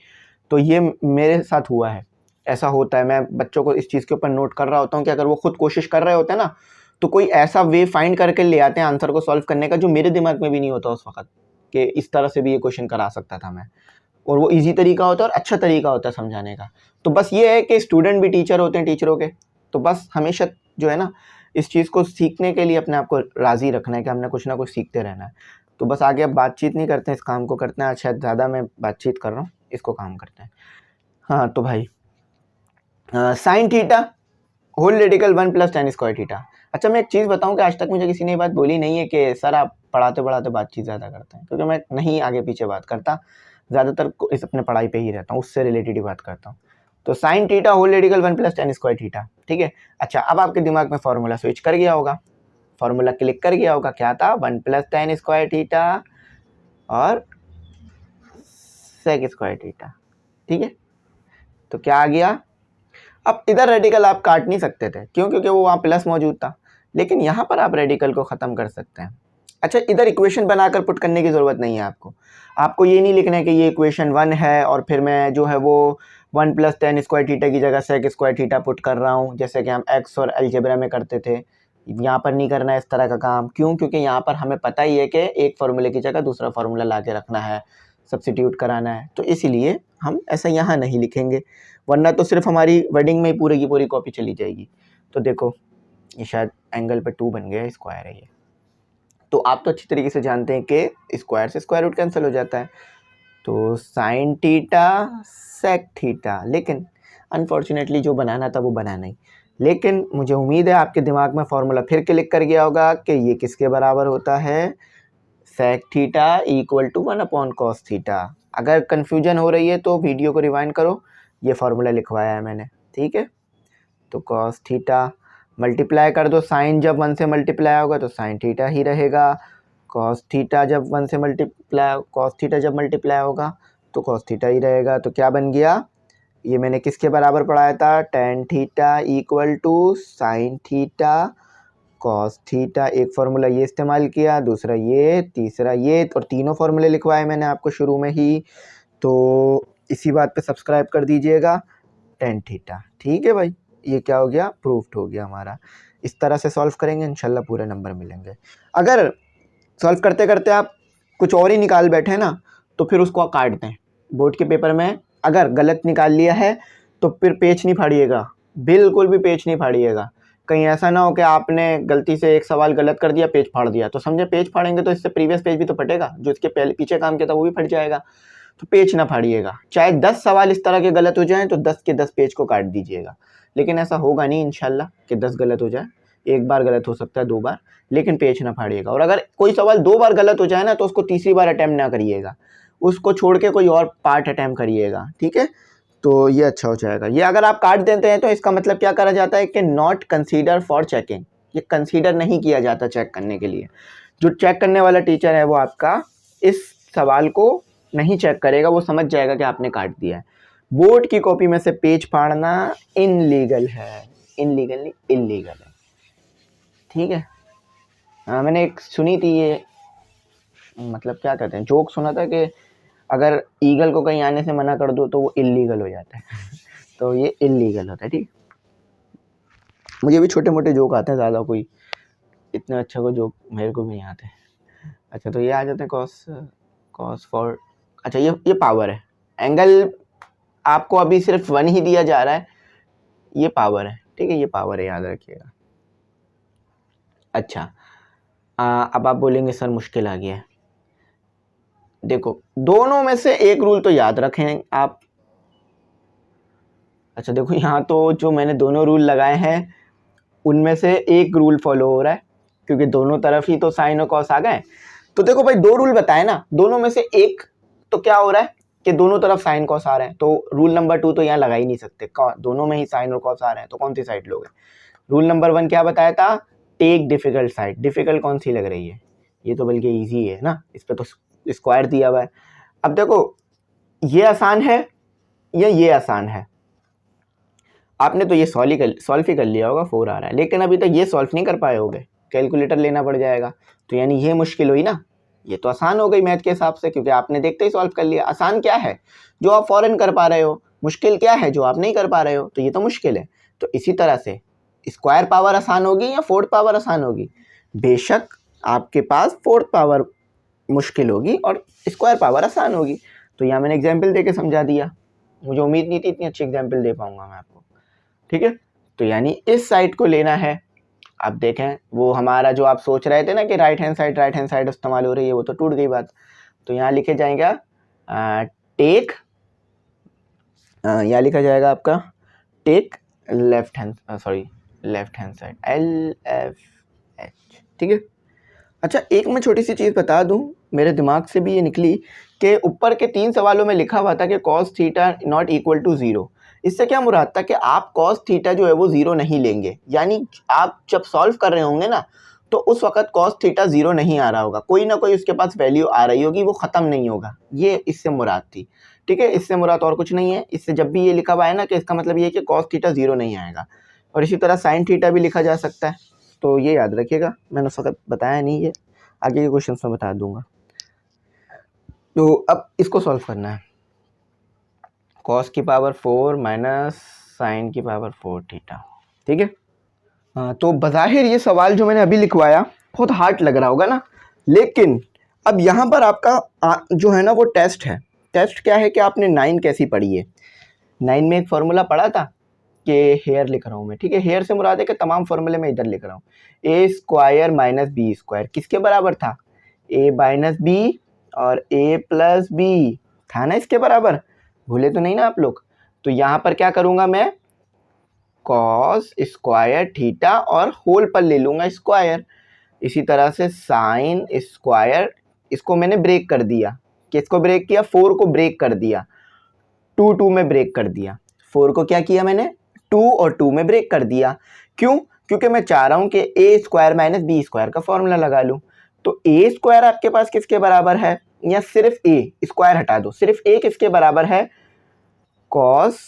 तो ये मेरे साथ हुआ है, ऐसा होता है। मैं बच्चों को इस चीज़ के ऊपर नोट कर रहा होता हूँ कि अगर वो खुद कोशिश कर रहे होते हैं ना, तो कोई ऐसा वे फाइंड करके ले आते हैं आंसर को सॉल्व करने का जो मेरे दिमाग में भी नहीं होता उस वक्त, कि इस तरह से भी ये क्वेश्चन करा सकता था मैं। और वो इजी तरीका होता है और अच्छा तरीका होता है समझाने का। तो बस ये है कि स्टूडेंट भी टीचर होते हैं टीचरों के, तो बस हमेशा जो है ना इस चीज़ को सीखने के लिए अपने आप को राज़ी रखना है कि हमने कुछ ना कुछ सीखते रहना है। तो बस आगे अब बातचीत नहीं करते हैं, इस काम को करते हैं। आज शायद ज़्यादा मैं बातचीत कर रहा हूँ, इसको काम करते हैं। हाँ तो भाई, sine theta whole radical 1 + tan square theta. अच्छा, मैं एक चीज़ बताऊं कि आज तक मुझे किसी ने बात बोली नहीं है कि सर आप पढ़ाते पढ़ाते बातचीत ज़्यादा करते हैं, क्योंकि मैं नहीं आगे पीछे बात करता, ज़्यादातर इस अपने पढ़ाई पे ही रहता हूँ, उससे रिलेटेड ही बात करता हूँ। तो sine theta whole radical 1 + tan square theta. ठीक है, अच्छा अब आपके दिमाग में फॉर्मूला स्विच कर गया होगा, फॉर्मूला क्लिक कर गया होगा। क्या था? 1 + tan स्क्वायर थीटा और सेक स्क्वायर थीटा। ठीक है, तो क्या आ गया? अब इधर रेडिकल आप काट नहीं सकते थे, क्यों? क्योंकि वो वहाँ प्लस मौजूद था, लेकिन यहाँ पर आप रेडिकल को ख़त्म कर सकते हैं। अच्छा, इधर इक्वेशन बनाकर पुट करने की ज़रूरत नहीं है आपको ये नहीं लिखना है कि ये इक्वेशन 1 है और फिर मैं जो है वो 1 + tan स्क्वायर थीटा की जगह सेक स्क्वायर थीटा पुट कर रहा हूँ, जैसे कि हम एक्स और अलजेब्रा में करते थे। यहाँ पर नहीं करना है इस तरह का काम। क्यों? क्योंकि यहाँ पर हमें पता ही है कि एक फार्मूले की जगह दूसरा फार्मूला ला के रखना है, सब्स्टिट्यूट कराना है, तो इसीलिए हम ऐसा यहाँ नहीं लिखेंगे, वरना तो सिर्फ हमारी वर्डिंग में ही पूरी की पूरी कॉपी चली जाएगी। तो देखो ये शायद एंगल पे 2 बन गया, स्क्वायर है ये। तो आप तो अच्छी तरीके से जानते हैं कि स्क्वायर से स्क्वायर रूट कैंसिल हो जाता है, तो साइन थीटा सेक थीटा। लेकिन अनफॉर्चुनेटली जो बनाना था वो बना नहीं, लेकिन मुझे उम्मीद है आपके दिमाग में फॉर्मूला फिर क्लिक कर गया होगा कि ये किसके बराबर होता है? Sec theta = 1 / cos theta. अगर कन्फ्यूजन हो रही है तो वीडियो को रिवाइंड करो, ये फार्मूला लिखवाया है मैंने। ठीक है, तो cos थीटा मल्टीप्लाई कर दो, साइन जब 1 से मल्टीप्लाई होगा तो साइन थीटा ही रहेगा, cos थीटा जब 1 से मल्टीप्लाई, cos थीटा जब मल्टीप्लाई होगा तो cos थीटा ही रहेगा। तो क्या बन गया? ये मैंने किसके बराबर पढ़ाया था? tan theta = sine theta cos theta. एक फार्मूला ये इस्तेमाल किया, दूसरा ये, तीसरा ये, और तीनों फार्मूले लिखवाए मैंने आपको शुरू में ही। तो इसी बात पे सब्सक्राइब कर दीजिएगा, tan थीटा। ठीक है भाई, ये क्या हो गया? प्रूफ्ड हो गया हमारा। इस तरह से सॉल्व करेंगे इंशाल्लाह पूरे नंबर मिलेंगे। अगर सॉल्व करते करते आप कुछ और ही निकाल बैठे ना, तो फिर उसको काट दें बोर्ड के पेपर में। अगर गलत निकाल लिया है तो फिर पेज नहीं फाड़िएगा, बिल्कुल भी पेज नहीं फाड़िएगा। कहीं ऐसा ना हो कि आपने गलती से एक सवाल गलत कर दिया, पेज फाड़ दिया, तो समझे पेज फाड़ेंगे तो इससे प्रीवियस पेज भी तो फटेगा, जो इसके पहले पीछे काम किया था वो भी फट जाएगा। तो पेज ना फाड़िएगा, चाहे 10 सवाल इस तरह के गलत हो जाएं तो 10 के 10 पेज को काट दीजिएगा। लेकिन ऐसा होगा नहीं इंशाल्लाह कि 10 गलत हो जाए, एक बार गलत हो सकता है, 2 बार, लेकिन पेज ना फाड़िएगा। और अगर कोई सवाल 2 बार गलत हो जाए ना तो उसको तीसरी बार अटैम्प्ट ना करिएगा, उसको छोड़ के कोई और पार्ट अटैम्प्ट करिएगा। ठीक है, तो ये अच्छा हो जाएगा। ये अगर आप काट देते हैं तो इसका मतलब क्या करा जाता है कि नॉट कंसीडर फॉर चेकिंग, ये कंसीडर नहीं किया जाता चेक करने के लिए। जो चेक करने वाला टीचर है वो आपका इस सवाल को नहीं चेक करेगा, वो समझ जाएगा कि आपने काट दिया है। बोर्ड की कॉपी में से पेज फाड़ना इनलीगल है, इनलीगल नहीं, इल्लीगल है। ठीक है, हाँ मैंने एक सुनी थी ये, मतलब क्या कहते हैं, जोक सुना था कि अगर ईगल को कहीं आने से मना कर दो तो वो इल्लीगल हो जाता है तो ये इल्लीगल होता है। ठीक, मुझे भी छोटे मोटे जोक आते हैं, ज़्यादा कोई इतना अच्छा कोई जोक मेरे को भी नहीं आते। अच्छा तो ये आ जाते हैं कॉस कॉस फॉर, अच्छा ये पावर है, एंगल आपको अभी सिर्फ 1 ही दिया जा रहा है, ये पावर है, ठीक है, ये पावर है, याद रखिएगा। अच्छा अब आप बोलेंगे सर मुश्किल आ गया है। देखो दोनों में से एक रूल तो याद रखें आप। अच्छा देखो यहाँ तो जो मैंने दोनों रूल लगाए हैं उनमें से एक रूल फॉलो हो रहा है, क्योंकि दोनों तरफ ही तो साइन और कॉस आ गए। तो देखो भाई 2 रूल बताए ना, दोनों में से एक तो क्या हो रहा है कि दोनों तरफ साइन कॉस आ रहे हैं, तो रूल नंबर 2 तो यहाँ लगा ही नहीं सकते, दोनों में ही साइन और कॉस आ रहे हैं, तो कौन सी साइड लोगे। रूल नंबर 1 क्या बताया था, टेक डिफिकल्ट साइड। डिफिकल्ट कौन सी लग रही है, ये तो बल्कि ईजी है ना, इस पर तो स्क्वायर दिया हुआ है। अब देखो ये आसान है या ये आसान है, आपने तो ये सॉल्व ही कर लिया होगा, 4 आ रहा है, लेकिन अभी तक ये सॉल्व नहीं कर पाए होगे, कैलकुलेटर लेना पड़ जाएगा, तो यानी ये मुश्किल हुई ना, ये तो आसान हो गई मैथ के हिसाब से, क्योंकि आपने देखते ही सॉल्व कर लिया। आसान क्या है जो आप फौरन कर पा रहे हो, मुश्किल क्या है जो आप नहीं कर पा रहे हो, तो ये तो मुश्किल है। तो इसी तरह से स्क्वायर पावर आसान होगी या फोर्थ पावर आसान होगी, बेशक आपके पास फोर्थ पावर मुश्किल होगी और स्क्वायर पावर आसान होगी। तो यहाँ मैंने एग्जाम्पल दे के समझा दिया, मुझे उम्मीद नहीं थी इतनी अच्छी एग्जाम्पल दे पाऊंगा मैं आपको, ठीक है। तो यानी इस साइड को लेना है। अब देखें वो हमारा जो आप सोच रहे थे ना कि राइट हैंड साइड इस्तेमाल हो रही है, वो तो टूट गई बात। तो यहाँ लिखे जाएगा टेक, यहाँ लिखा जाएगा आपका take left hand side, LFH, ठीक है। अच्छा एक मैं छोटी सी चीज़ बता दूं, मेरे दिमाग से भी ये निकली कि ऊपर के 3 सवालों में लिखा हुआ था कि cos theta not equal to 0। इससे क्या मुराद था कि आप cos थीटा जो है वो 0 नहीं लेंगे, यानी आप जब सॉल्व कर रहे होंगे ना तो उस वक्त cos थीटा 0 नहीं आ रहा होगा, कोई ना कोई उसके पास वैल्यू आ रही होगी, वो ख़त्म नहीं होगा, ये इससे मुराद थी, ठीक है। इससे मुराद और कुछ नहीं है, इससे जब भी ये लिखा हुआ है ना कि इसका मतलब ये है कि cos थीटा 0 नहीं आएगा। और इसी तरह साइन थीटा भी लिखा जा सकता है, तो ये याद रखिएगा, मैंने उस वक्त बताया नहीं, ये आगे के क्वेश्चन में बता दूंगा। तो अब इसको सॉल्व करना है, cos की पावर 4 माइनस साइन की पावर 4 थीटा, ठीक है। तो बज़ाहिर ये सवाल जो मैंने अभी लिखवाया बहुत हार्ड लग रहा होगा ना, लेकिन अब यहाँ पर आपका जो है ना वो टेस्ट है। टेस्ट क्या है कि आपने 9 कैसी पढ़ी है। 9 में एक फार्मूला पढ़ा था कि हेयर लिख रहा हूँ मैं, ठीक है, हेयर से मुराद है कि तमाम फार्मूले में इधर लिख रहा हूँ, ए स्क्वायर माइनस बी स्क्वायर किसके बराबर था, ए माइनस बी और ए प्लस बी था ना इसके बराबर, भूले तो नहीं ना आप लोग। तो यहाँ पर क्या करूँगा मैं, कॉस स्क्वायर थीटा और होल पर ले लूँगा स्क्वायर। इसी तरह से साइन स्क्वायर, इसको मैंने ब्रेक कर दिया, किसको ब्रेक किया, 4 को ब्रेक कर दिया, 2 में ब्रेक कर दिया, 4 को क्या किया मैंने 2 और 2 में ब्रेक कर दिया। क्यों, क्योंकि मैं चाह रहा हूँ कि ए स्क्वायर माइनस बी स्क्वायर का फॉर्मूला लगा लूँ। तो ए स्क्वायर आपके पास किसके बराबर है, या सिर्फ ए, स्क्वायर हटा दो, सिर्फ ए किसके बराबर है, कॉस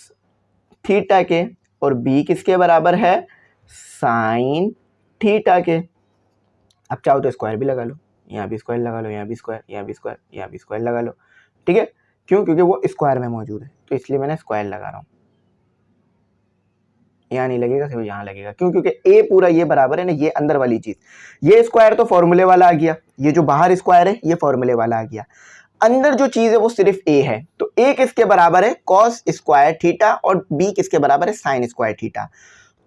थीटा के, और बी किसके बराबर है, साइन थीटा के। अब चाहो तो स्क्वायर भी लगा लो, यहाँ भी स्क्वायर लगा लो, यहाँ भी स्क्वायर, यहाँ भी स्क्वायर, यहाँ भी स्क्वायर लगा लो, ठीक है। क्यों, क्योंकि वो स्क्वायर में मौजूद है, तो इसलिए मैंने स्क्वायर लगा रहा हूँ। यहाँ नहीं लगेगा, सिर्फ यहाँ लगेगा, क्यों, क्योंकि ए पूरा ये बराबर है ना, ये अंदर वाली चीज, ये स्क्वायर तो फॉर्मूले वाला आ गया, ये जो बाहर स्क्वायर है ये फॉर्मूले वाला आ गया, अंदर जो चीज है वो सिर्फ ए है। तो ए किसके बराबर है, कॉस स्क्वायर थीटा, और बी किसके बराबर है, साइन स्क्वायर थीटा।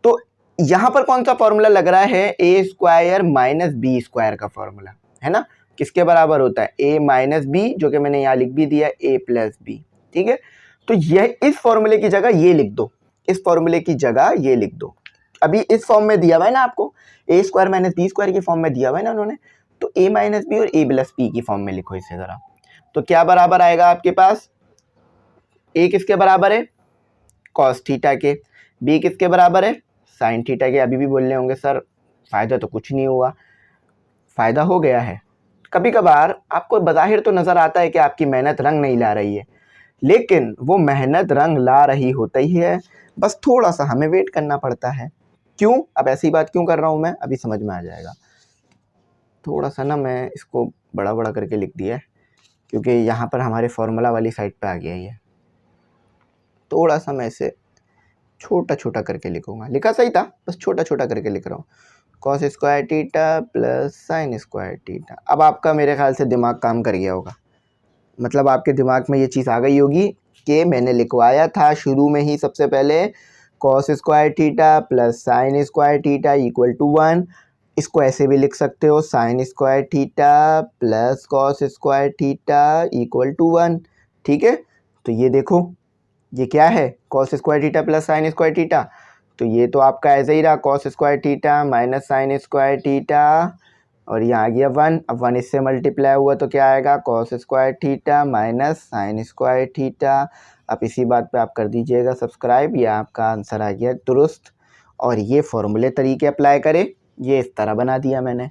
तो यहां पर कौन सा फॉर्मूला लग रहा है, ए स्क्वायर माइनस बी स्क्वायर का फॉर्मूला है ना, किसके बराबर होता है, ए माइनस बी, जो कि मैंने यहाँ लिख भी दिया ए प्लस बी, ठीक है। तो यह इस फॉर्मूले की जगह ये लिख दो, इस फॉर्मूले की जगह ये लिख दो। अभी इस फॉर्म में दिया हुआ है ना आपको, ए स्क्वायर माइनस बी स्क्वायर की फॉर्म में दिया हुआ है ना उन्होंने, तो ए माइनस बी और ए प्लस बी की फॉर्म में लिखो इसे जरा। तो क्या बराबर आएगा आपके पास, ए किसके बराबर है, कॉस थीटा के, बी किसके बराबर है, साइन थीटा के। अभी भी बोल रहे होंगे सर फायदा तो कुछ नहीं हुआ, फायदा हो गया है। कभी कभार आपको बज़ाहिर तो नजर आता है कि आपकी मेहनत रंग नहीं ला रही है, लेकिन वो मेहनत रंग ला रही होती ही है, बस थोड़ा सा हमें वेट करना पड़ता है। क्यों, अब ऐसी बात क्यों कर रहा हूँ मैं, अभी समझ में आ जाएगा। थोड़ा सा ना मैं इसको बड़ा बड़ा करके लिख दिया है, क्योंकि यहाँ पर हमारे फॉर्मूला वाली साइड पे आ गया ये, थोड़ा सा मैं इसे छोटा छोटा करके लिखूंगा, लिखा सही था, बस छोटा छोटा करके लिख रहा हूँ। Cos square theta plus sine square theta. अब आपका मेरे ख्याल से दिमाग काम कर गया होगा, मतलब आपके दिमाग में ये चीज़ आ गई होगी कि मैंने लिखवाया था शुरू में ही सबसे पहले cos square theta plus sine square theta equal to 1। इसको ऐसे भी लिख सकते हो, sine square theta plus cos square theta equal to 1। ठीक है, तो ये देखो ये क्या है, cos square theta plus sine square theta, तो ये तो आपका ऐसे ही रहा, cos square theta minus sine square theta, और यहाँ आ गया 1। अब 1 इससे मल्टीप्लाई हुआ तो क्या आएगा, cos square theta minus sine square theta. अब इसी बात पे आप कर दीजिएगा सब्सक्राइब, ये आपका आंसर आ गया दुरुस्त। और ये फॉर्मूले तरीके अप्लाई करें, ये इस तरह बना दिया मैंने,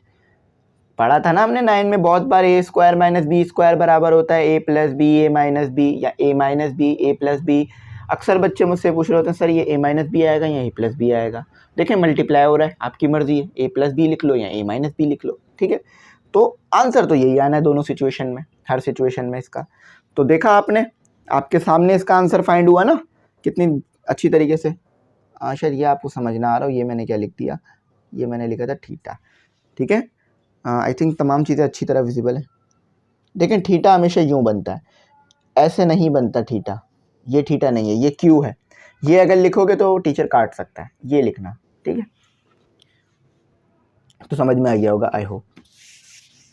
पढ़ा था ना हमने 9 में बहुत बार, ए स्क्वायर माइनस बी स्क्वायर बराबर होता है ए प्लस बी ए माइनस बी, या ए माइनस बी ए प्लस बी। अक्सर बच्चे मुझसे पूछ रहे होते हैं सर ये ए माइनस बी आएगा या ए प्लस बी आएगा। देखें मल्टीप्लाई हो रहा है, आपकी मर्जी है, ए प्लस बी लिख लो या ए माइनस बी लिख लो, ठीक है। तो आंसर तो यही आना है दोनों सिचुएशन में, हर सिचुएशन में इसका। तो देखा आपने, आपके सामने इसका आंसर फाइंड हुआ ना कितनी अच्छी तरीके से। शायद ये आपको समझ ना आ रहा हो, ये मैंने क्या लिख दिया, ये मैंने लिखा था थीटा, ठीक है। आई थिंक तमाम चीज़ें अच्छी तरह विजिबल है। देखें थीटा हमेशा यूँ बनता है, ऐसे नहीं बनता थीटा, ये थीटा नहीं है, ये क्यू है। ये अगर लिखोगे तो टीचर काट सकता है, ये लिखना, ठीक है। तो समझ में आ गया होगा आई होप,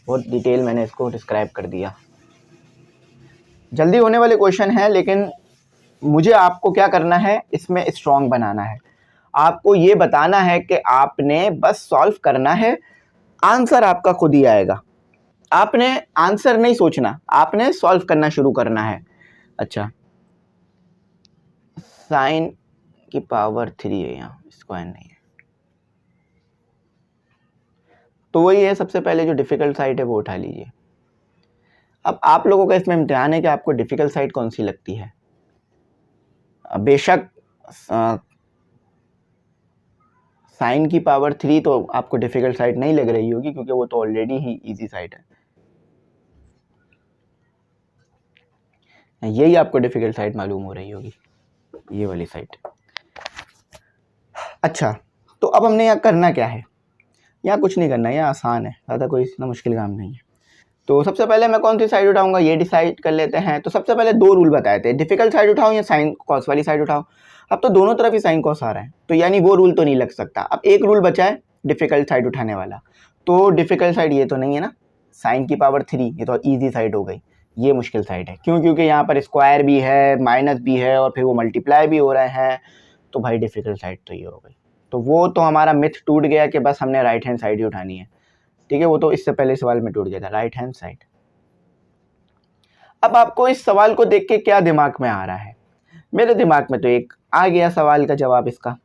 बहुत डिटेल मैंने इसको डिस्क्राइब कर दिया। जल्दी होने वाले क्वेश्चन है, लेकिन मुझे आपको क्या करना है, इसमें स्ट्रॉन्ग बनाना है। आपको ये बताना है कि आपने बस सॉल्व करना है, आंसर आपका खुद ही आएगा। आपने आंसर नहीं सोचना, आपने सॉल्व करना शुरू करना है। अच्छा, साइन की पावर 3 है यहाँ, स्क्वायर नहीं है, तो वही है, सबसे पहले जो डिफ़िकल्ट साइड है वो उठा लीजिए। अब आप लोगों का इसमें इम्तिहान है कि आपको डिफ़िकल्ट साइड कौन सी लगती है। बेशक साइन की पावर 3 तो आपको डिफ़िकल्ट साइड नहीं लग रही होगी, क्योंकि वो तो ऑलरेडी ही इजी साइड है, यही आपको डिफ़िकल्ट साइड मालूम हो रही होगी, ये वाली साइड। अच्छा, तो अब हमने यहाँ करना क्या है, यहाँ कुछ नहीं करना है, यहाँ आसान है, ज़्यादा कोई इतना मुश्किल काम नहीं है। तो सबसे पहले मैं कौन सी साइड उठाऊंगा ये डिसाइड कर लेते हैं। तो सबसे पहले 2 रूल बताए थे, डिफ़िकल्ट साइड उठाओ या साइन कॉस वाली साइड उठाओ। अब तो दोनों तरफ ही साइन कॉस आ रहा है, तो यानी वो रूल तो नहीं लग सकता। अब एक रूल बचा है डिफ़िकल्ट साइड उठाने वाला, तो डिफ़िकल्ट साइड ये तो नहीं है ना, साइन की पावर 3 ये तो ईजी साइड हो गई, ये मुश्किल साइड है। क्यों, क्योंकि यहाँ पर स्क्वायर भी है, माइनस भी है, और फिर वो मल्टीप्लाई भी हो रहे हैं, तो भाई डिफ़िकल्ट साइड तो ये हो गई। तो वो तो हमारा मिथ टूट गया कि बस हमने राइट हैंड साइड ही उठानी है, ठीक है, वो तो इससे पहले सवाल में टूट गया था, राइट हैंड साइड। अब आपको इस सवाल को देख के क्या दिमाग में आ रहा है, मेरे दिमाग में तो एक आ गया सवाल का जवाब इसका।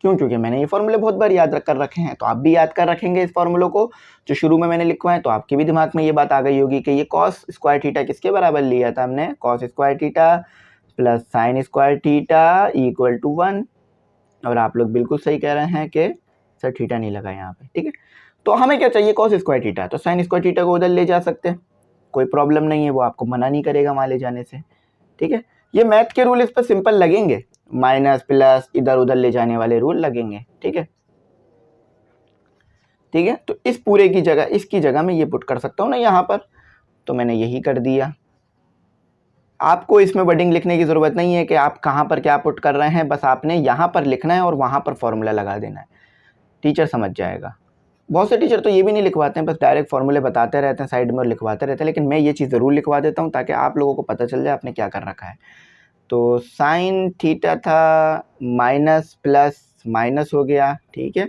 क्यों, क्योंकि मैंने ये फॉर्मूले बहुत बार याद कर रखे हैं, तो आप भी याद कर रखेंगे इस फॉर्मूलों को जो शुरू में मैंने लिखवाए, तो आपके भी दिमाग में ये बात आ गई होगी कि ये कॉस स्क्वायर थीटा किसके बराबर लिया था हमने, cos square theta plus sine square theta equal to 1। और आप लोग बिल्कुल सही कह रहे हैं कि सर थीटा नहीं लगा यहाँ पे, ठीक है। तो हमें क्या चाहिए, कॉस स्क्वायर थीटा, तो साइन स्क्वायर थीटा को उधर ले जा सकते हैं, कोई प्रॉब्लम नहीं है, वो आपको मना नहीं करेगा वहाँ ले जाने से, ठीक है। ये मैथ के रूल इस पर सिंपल लगेंगे, माइनस प्लस इधर उधर ले जाने वाले रूल लगेंगे, ठीक है, ठीक है। तो इस पूरे की जगह, इसकी जगह मैं ये पुट कर सकता हूँ ना यहाँ पर, तो मैंने यही कर दिया। आपको इसमें वर्डिंग लिखने की ज़रूरत नहीं है कि आप कहाँ पर क्या पुट कर रहे हैं, बस आपने यहाँ पर लिखना है और वहाँ पर फॉर्मूला लगा देना है, टीचर समझ जाएगा। बहुत से टीचर तो ये भी नहीं लिखवाते हैं, बस डायरेक्ट फॉर्मूले बताते रहते हैं साइड में और लिखवाते रहते हैं, लेकिन मैं ये चीज़ ज़रूर लिखवा देता हूँ ताकि आप लोगों को पता चल जाए आपने क्या कर रखा है। तो साइन थीटा था, माइनस प्लस माइनस हो गया, ठीक है,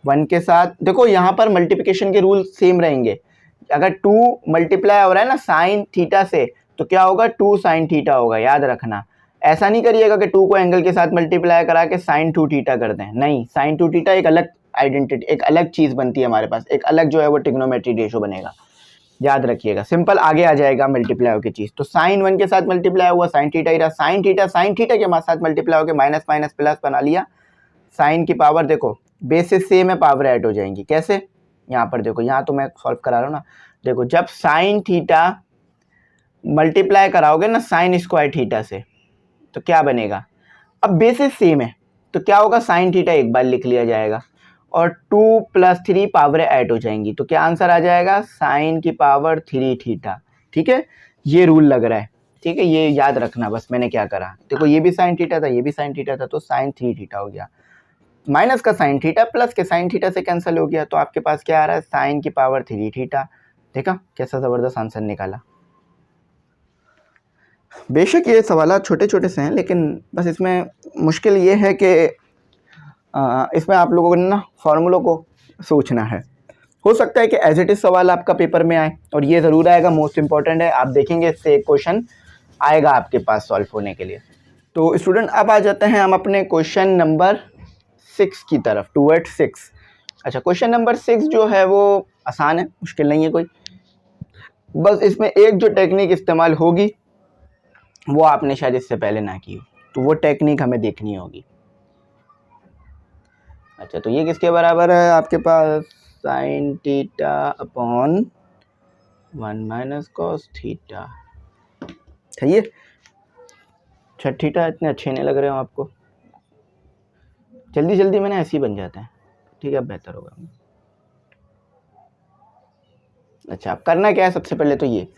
1 के साथ। देखो यहाँ पर मल्टीप्लिकेशन के रूल सेम रहेंगे, अगर 2 मल्टीप्लाई हो रहा है ना साइन थीटा से, तो क्या होगा 2 साइन थीटा होगा, याद रखना। ऐसा नहीं करिएगा कि 2 को एंगल के साथ मल्टीप्लाई करा के साइन 2 थीटा कर दें, नहीं, साइन 2 थीटा एक अलग आइडेंटिटी, एक अलग चीज़ बनती है हमारे पास, एक अलग जो है वो ट्रिग्नोमेट्री रेशो बनेगा, याद रखिएगा, सिंपल आगे आ जाएगा मल्टीप्लाई होकर चीज़। तो साइन 1 के साथ मल्टीप्लाई हुआ साइन थीटा ही रहा, साइन थीटा के साथ मल्टीप्लाई होकर माइनस माइनस प्लस बना लिया, साइन की पावर देखो बेसिस सेम है, पावर ऐड हो जाएंगी, कैसे, यहाँ पर देखो, यहाँ तो मैं सॉल्व करा रहा हूँ ना, देखो जब साइन थीटा मल्टीप्लाई कराओगे ना साइन स्क्वायर थीटा से, तो क्या बनेगा, अब बेसिस सेम है तो क्या होगा, साइन थीटा एक बार लिख लिया जाएगा, और 2 + 3 पावर ऐड हो जाएंगी, तो क्या आंसर आ जाएगा sin की पावर 3 थीटा। ठीक है, ये रूल लग रहा है। ठीक है, ये याद रखना बस मैंने क्या करा। देखो ये भी sin थीटा था, ये भी sin थीटा था, तो sin 3 थीटा हो गया। माइनस का sin थीटा प्लस के sin थीटा से कैंसिल हो गया, तो आपके पास क्या आ रहा है sin की पावर 3 थीटा। देखा कैसा जबरदस्त आंसर निकाला। बेशक ये सवाल छोटे छोटे से हैं, लेकिन बस इसमें मुश्किल ये है कि इसमें आप लोगों ने ना फॉर्मूलों को सोचना है। हो सकता है कि एज इट इज़ सवाल आपका पेपर में आए, और ये ज़रूर आएगा, मोस्ट इंपॉर्टेंट है। आप देखेंगे इससे एक क्वेश्चन आएगा आपके पास सॉल्व होने के लिए। तो स्टूडेंट अब आ जाते हैं हम अपने क्वेश्चन नंबर 6 की तरफ, टूवर्ड्स 6। अच्छा, क्वेश्चन नंबर 6 जो है वो आसान है, मुश्किल नहीं है कोई। बस इसमें एक जो टेक्निक इस्तेमाल होगी वो आपने शायद इससे पहले ना की हो, तो वो टेक्निक हमें देखनी होगी। अच्छा, तो ये किसके बराबर है आपके पास sin theta upon 1 - cos theta. सही है। अच्छा, थीटा इतने अच्छे नहीं लग रहे हो आपको, जल्दी जल्दी मैंने ऐसे ही बन जाते हैं। ठीक है, अब बेहतर होगा। अच्छा, अब करना क्या है सबसे पहले तो ये,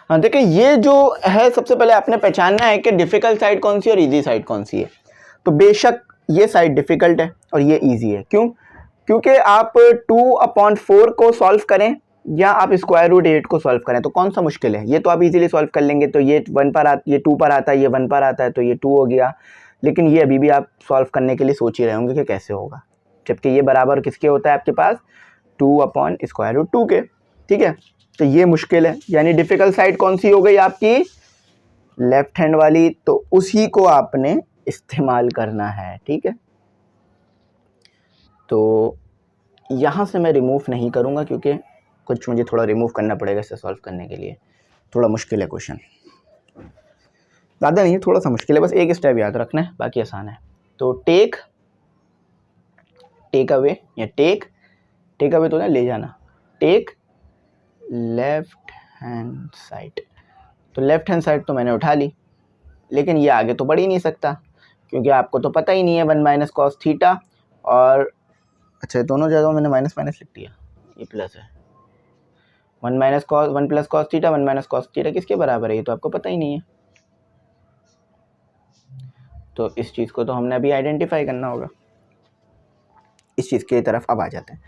हाँ देखिए, ये जो है सबसे पहले आपने पहचानना है कि डिफ़िकल्ट साइड कौन सी और इजी साइड कौन सी है। तो बेशक ये साइड डिफ़िकल्ट है और ये इजी है। क्यों? क्योंकि आप 2/4 को सॉल्व करें या आप √8 को सॉल्व करें, तो कौन सा मुश्किल है? ये तो आप इजीली सॉल्व कर लेंगे। तो ये 1 पर ये 2 पर आता है, ये 1 पर आता है, तो ये 2 हो गया। लेकिन ये अभी भी आप सॉल्व करने के लिए सोच ही रहे होंगे कि कैसे होगा, जबकि ये बराबर किसके होता है आपके पास 2/√2 के। ठीक है, तो ये मुश्किल है, यानी डिफ़िकल्ट साइड कौन सी हो गई आपकी, लेफ्ट हैंड वाली। तो उसी को आपने इस्तेमाल करना है। ठीक है, तो यहाँ से मैं रिमूव नहीं करूँगा क्योंकि कुछ मुझे थोड़ा रिमूव करना पड़ेगा इसे सॉल्व करने के लिए। थोड़ा मुश्किल है क्वेश्चन, ज़्यादा नहीं है, थोड़ा सा मुश्किल है, बस एक स्टेप याद रखना है, बाकी आसान है। तो टेक अवे या टेक अवे तो ना ले जाना, टेक लेफ्ट हैंड साइड। तो लेफ्ट हैंड साइड तो मैंने उठा ली, लेकिन ये आगे तो बढ़ ही नहीं सकता क्योंकि आपको तो पता ही नहीं है 1 - cos थीटा। और अच्छा, दोनों जगहों मैंने माइनस माइनस लिख दिया, ये प्लस है। 1 + cos थीटा 1 - cos थीटा किसके बराबर है, ये तो आपको पता ही नहीं है। तो इस चीज़ को तो हमने अभी आइडेंटिफाई करना होगा। इस चीज़ की तरफ अब आ जाते हैं।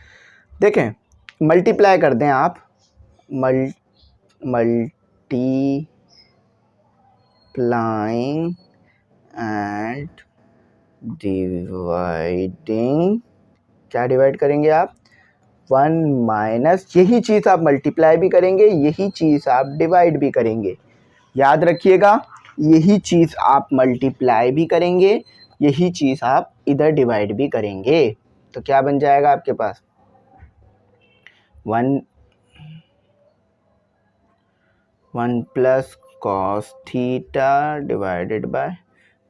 देखें, मल्टीप्लाई कर दें आप, मल्टीप्लाइंग एंड डिवाइडिंग। क्या डिवाइड करेंगे आप, 1 - यही चीज़ आप मल्टीप्लाई भी करेंगे, यही चीज़ आप डिवाइड भी करेंगे। याद रखिएगा, यही चीज़ आप मल्टीप्लाई भी करेंगे, यही चीज़ आप इधर डिवाइड भी करेंगे। तो क्या बन जाएगा आपके पास 1 + cos theta divided by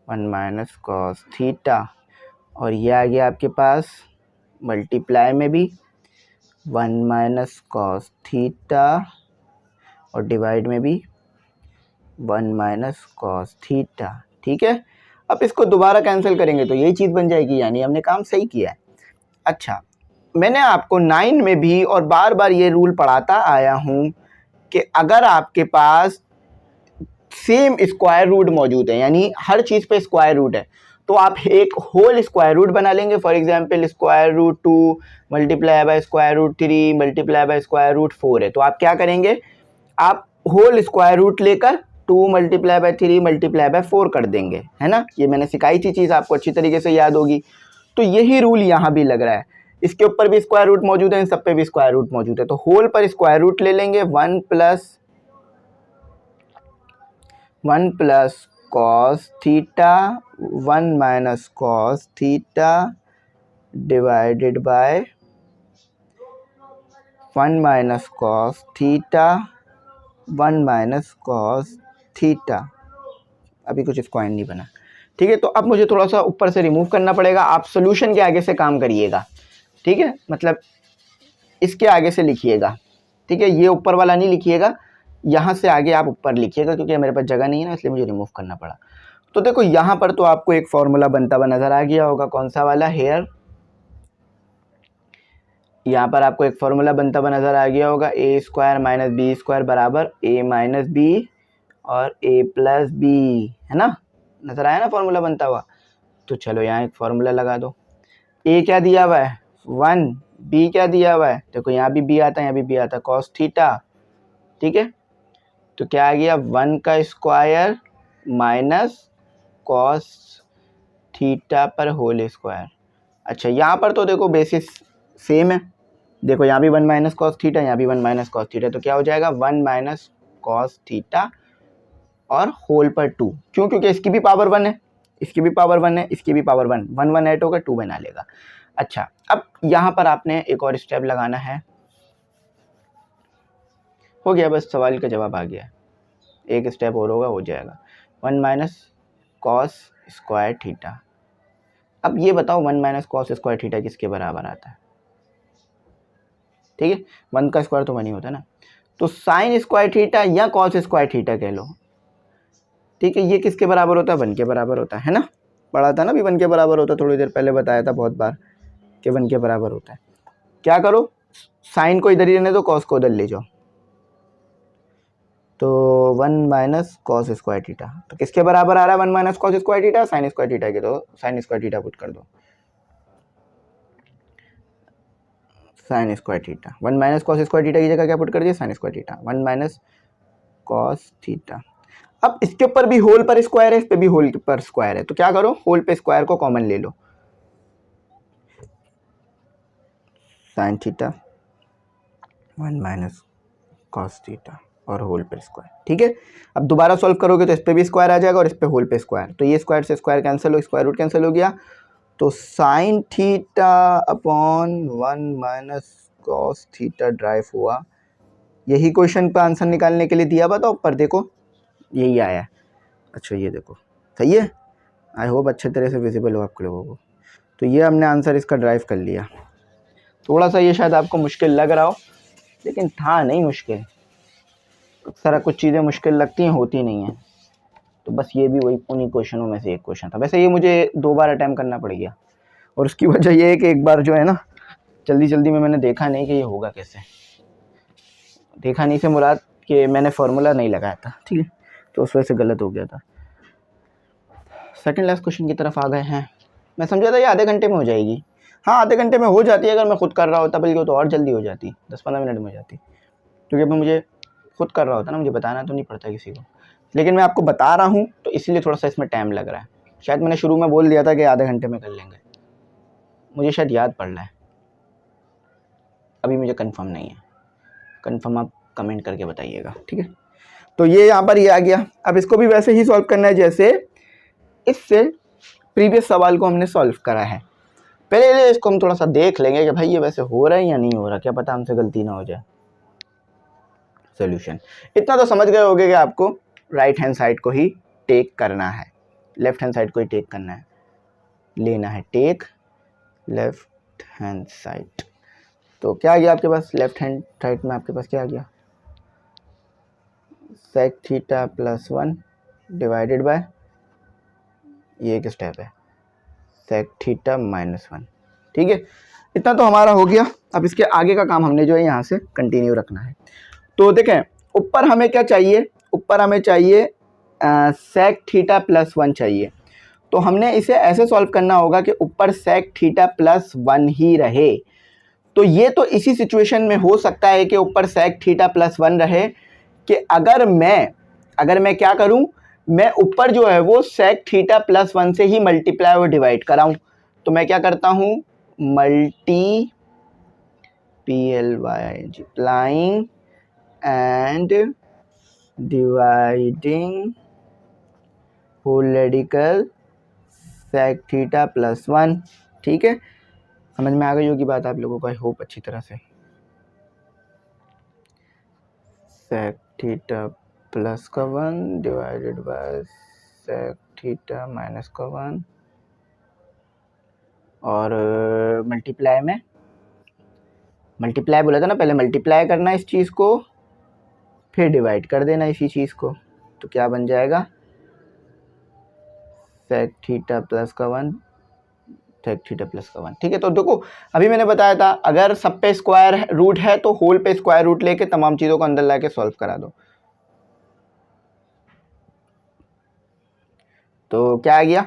1 - cos theta. और ये आ गया आपके पास मल्टीप्लाई में भी 1 - cos थीटा और डिवाइड में भी 1 - cos थीटा। ठीक है, अब इसको दोबारा कैंसिल करेंगे तो यही चीज़ बन जाएगी, यानी हमने काम सही किया है। अच्छा, मैंने आपको 9 में भी और बार बार ये रूल पढ़ाता आया हूँ कि अगर आपके पास सेम स्क्वायर रूट मौजूद है, यानी हर चीज़ पे स्क्वायर रूट है, तो आप एक होल स्क्वायर रूट बना लेंगे। For example √2 multiply by √3 multiply by √4 है, तो आप क्या करेंगे, आप होल स्क्वायर रूट लेकर 2 मल्टीप्लाई बाय 3 मल्टीप्लाई बाय 4 कर देंगे, है ना। ये मैंने सिखाई थी चीज़, आपको अच्छी तरीके से याद होगी। तो यही रूल यहाँ भी लग रहा है, इसके ऊपर भी स्क्वायर रूट मौजूद है, इन सब पे भी स्क्वायर रूट मौजूद है। तो होल पर स्क्वायर रूट ले लेंगे, 1 + cos theta 1 - cos theta divided by 1 - cos theta 1 - cos theta. अभी कुछ स्क्वायर नहीं बना। ठीक है, तो अब मुझे थोड़ा सा ऊपर से रिमूव करना पड़ेगा। आप सोल्यूशन के आगे से काम करिएगा। ठीक है, मतलब इसके आगे से लिखिएगा। ठीक है, ये ऊपर वाला नहीं लिखिएगा, यहाँ से आगे आप ऊपर लिखिएगा, क्योंकि मेरे पास जगह नहीं है ना, इसलिए मुझे रिमूव करना पड़ा। तो देखो यहाँ पर तो आपको एक फॉर्मूला बनता हुआ नज़र आ गया होगा, कौन सा वाला, हेयर यहाँ पर आपको एक फॉर्मूला बनता हुआ नज़र आ गया होगा, ए स्क्वायर माइनस बी स्क्वायर बराबर ए माइनस बी और ए प्लस बी, है ना, नज़र आया ना फॉर्मूला बनता हुआ। तो चलो यहाँ एक फॉर्मूला लगा दो। ए क्या दिया हुआ है 1, बी क्या दिया हुआ है, देखो यहाँ भी बी आता है, यहाँ भी बी आता है, कॉस थीटा, ठीक है। तो क्या आ गया 1 का स्क्वायर माइनस कॉस थीटा पर होल स्क्वायर। अच्छा यहाँ पर तो देखो बेसिस सेम है, देखो यहाँ भी 1 माइनस कॉस थीटा, यहाँ भी 1 माइनस कॉस थीटा, तो क्या हो जाएगा 1 माइनस कॉस थीटा और होल पर 2, क्यों, क्योंकि इसकी भी पावर 1 है, इसकी भी पावर 1 है, इसकी भी पावर 1, 1 1 ऐड होगा 2 बना लेगा। अच्छा अब यहाँ पर आपने एक और स्टेप लगाना है, हो गया, बस सवाल का जवाब आ गया, एक स्टेप और होगा, हो जाएगा 1 माइनस कॉस स्क्वायर थीटा। अब ये बताओ 1 माइनस कॉस स्क्वायर थीटा किसके बराबर आता है, ठीक है, 1 का स्क्वायर तो 1 ही होता है ना, तो साइन स्क्वायर थीटा या कॉस स्क्वायर थीटा कह लो, ठीक है, ये किसके बराबर होता है 1 के बराबर होता है ना, पढ़ा था ना भी 1 के बराबर होता है, थोड़ी देर पहले बताया था बहुत बार कि 1 के बराबर होता है। क्या करो, साइन को इधर ही रहने दो, कॉस को उधर ले जाओ, तो 1 माइनस कॉस स्क्वायर थीटा, तो किसके बराबर आ रहा है 1 minus cos square theta, sign square theta के, तो साइन स्क्वायर थीटा पुट कर दो, sign square theta 1 minus cos square theta की जगह क्या पुट कर दिया, sign square theta 1 minus cos theta. अब इसके ऊपर भी होल पर स्क्वायर है, इस पे भी होल पर स्क्वायर है, तो क्या करो होल पे स्क्वायर को कॉमन ले लो, sine theta 1 minus cos theta और होल पे स्क्वायर, ठीक है। अब दोबारा सॉल्व करोगे तो इस पे भी स्क्वायर आ जाएगा और इस पे होल पे स्क्वायर, तो ये स्क्वायर से स्क्वायर कैंसिल हो, स्क्वायर रूट कैंसिल हो गया, तो sine theta upon 1 minus cos theta drive हुआ। यही क्वेश्चन पे आंसर निकालने के लिए दिया हुआ था ऊपर, देखो यही आया है। अच्छा ये देखो सही है, आई होप अच्छे तरह से विजिबल हो आप लोगों को। तो ये हमने आंसर इसका ड्राइव कर लिया। थोड़ा सा ये शायद आपको मुश्किल लग रहा हो, लेकिन था नहीं मुश्किल, अक्सर कुछ चीज़ें मुश्किल लगती हैं, होती नहीं हैं, तो बस ये भी वही उन्हीं क्वेश्चनों में से एक क्वेश्चन था। वैसे ये मुझे 2 बार अटैम्प्ट करना पड़ गया, और उसकी वजह ये है कि एक बार जो है ना जल्दी जल्दी में मैंने देखा नहीं कि ये होगा कैसे, देखा नहीं से मुराद कि मैंने फार्मूला नहीं लगाया था, ठीक है, तो उस वजह से गलत हो गया था। सेकंड लास्ट क्वेश्चन की तरफ आ गए हैं। मैं समझा था ये आधे घंटे में हो जाएगी, हाँ आधे घंटे में हो जाती है अगर मैं खुद कर रहा होता, बल्कि वो तो और जल्दी हो जाती, 10-15 मिनट में हो जाती, क्योंकि अब मुझे खुद कर रहा होता ना, मुझे बताना तो नहीं पड़ता किसी को, लेकिन मैं आपको बता रहा हूँ तो इसलिए थोड़ा सा इसमें टाइम लग रहा है। शायद मैंने शुरू में बोल दिया था कि आधे घंटे में कर लेंगे, मुझे शायद याद पड़ रहा है, अभी मुझे कंफर्म नहीं है, कंफर्म आप कमेंट करके बताइएगा, ठीक है। तो ये यहाँ पर ये आ गया। अब इसको भी वैसे ही सॉल्व करना है जैसे इससे प्रीवियस सवाल को हमने सॉल्व करा है। पहले इसको हम थोड़ा सा देख लेंगे कि भाई ये वैसे हो रहा है या नहीं हो रहा, क्या पता हमसे गलती ना हो जाए। सोल्यूशन इतना तो समझ गए होंगे कि आपको राइट हैंड साइड को ही टेक करना है, लेफ्ट हैंड साइड को ही टेक करना है, लेना है, टेक लेफ्ट हैंड साइड। तो क्या आ गया आपके पास लेफ्ट हैंड साइड में, आपके पास क्या आ गया, sec theta plus 1 divided by, ये एक स्टेप है, सेक थीटा माइनस 1, ठीक है। इतना तो हमारा हो गया। अब इसके आगे का काम हमने जो है यहाँ से कंटिन्यू रखना है। तो देखें ऊपर हमें क्या चाहिए, ऊपर हमें चाहिए सेक थीटा प्लस 1 चाहिए, तो हमने इसे ऐसे सॉल्व करना होगा कि ऊपर सेक थीटा प्लस 1 ही रहे। तो ये तो इसी सिचुएशन में हो सकता है कि ऊपर सेक थीटा प्लस 1 रहे, कि अगर मैं क्या करूं, मैं ऊपर जो है वो सेक थीटा प्लस 1 से ही मल्टीप्लाई और डिवाइड कराऊं। तो मैं क्या करता हूं, multiplying and dividing whole radical sec theta plus 1, ठीक है। समझ में आ गई होगी बात आप लोगों को, आई होप अच्छी तरह से। सेक थीटा प्लस का 1 divided by sec theta minus का 1, और मल्टीप्लाई में, मल्टीप्लाई बोला था ना पहले, मल्टीप्लाई करना इस चीज़ को, फिर डिवाइड कर देना इसी चीज़ को, तो क्या बन जाएगा, सेक थीटा प्लस का 1 सेक थीटा प्लस का 1। ठीक है, तो देखो अभी मैंने बताया था अगर सब पे स्क्वायर रूट है तो होल पे स्क्वायर रूट लेके तमाम चीज़ों को अंदर ला के सॉल्व करा दो। तो क्या आ गया,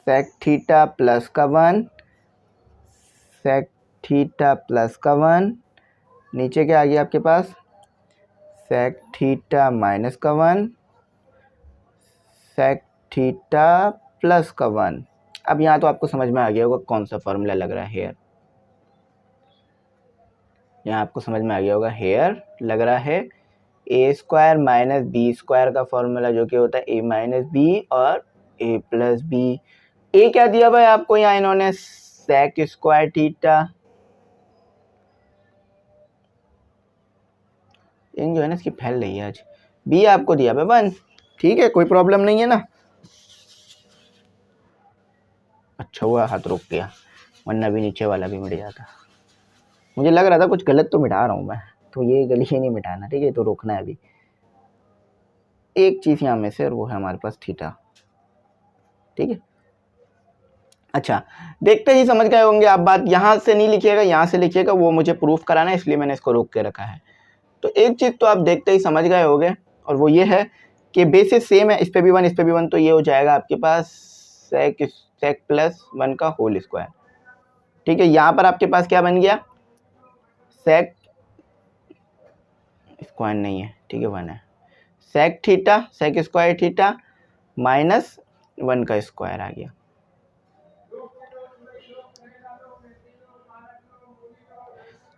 सेक थीटा प्लस का 1, सेक थीटा प्लस का 1, नीचे क्या आ गया आपके पास, सेक थीटा माइनस का 1, सेक थीटा प्लस का 1। अब यहाँ तो आपको समझ में आ गया होगा कौन सा फॉर्मूला लग रहा है, हेयर। यहाँ आपको समझ में आ गया होगा हेयर लग रहा है ए स्क्वायर माइनस बी स्क्वायर का फॉर्मूला, जो कि होता है ए माइनस बी और ए प्लस बी। ए क्या दिया भाई आपको यहाँ इन्होंने, सेक स्क्वायर थीटा, इन जो है ना इसकी फैल रही है आज। बी आपको दिया भाई 1, ठीक है, कोई प्रॉब्लम नहीं है ना। अच्छा हुआ हाथ रुक गया, वरना भी नीचे वाला भी मिट जाता। मुझे लग रहा था कुछ गलत तो मिटा रहा हूँ मैं, तो ये गली नहीं मिटाना, ठीक है, तो रोकना है अभी एक चीज़ यहाँ में से, और वो है हमारे पास थीटा। ठीक है, अच्छा देखते ही समझ गए होंगे आप बात। यहाँ से नहीं लिखिएगा, यहाँ से लिखिएगा, वो मुझे प्रूफ कराना है इसलिए मैंने इसको रोक के रखा है। तो एक चीज़ तो आप देखते ही समझ गए होंगे, और वो ये है कि बेसिस सेम है, इस पे भी 1 इस पे भी 1, तो ये हो जाएगा आपके पास सेक प्लस 1 का होल स्क्वायर। ठीक है, यहाँ पर आपके पास क्या बन गया, सेक स्क्वायर नहीं है, ठीक है 1 है, sec theta sec square theta minus 1 का स्क्वायर आ गया।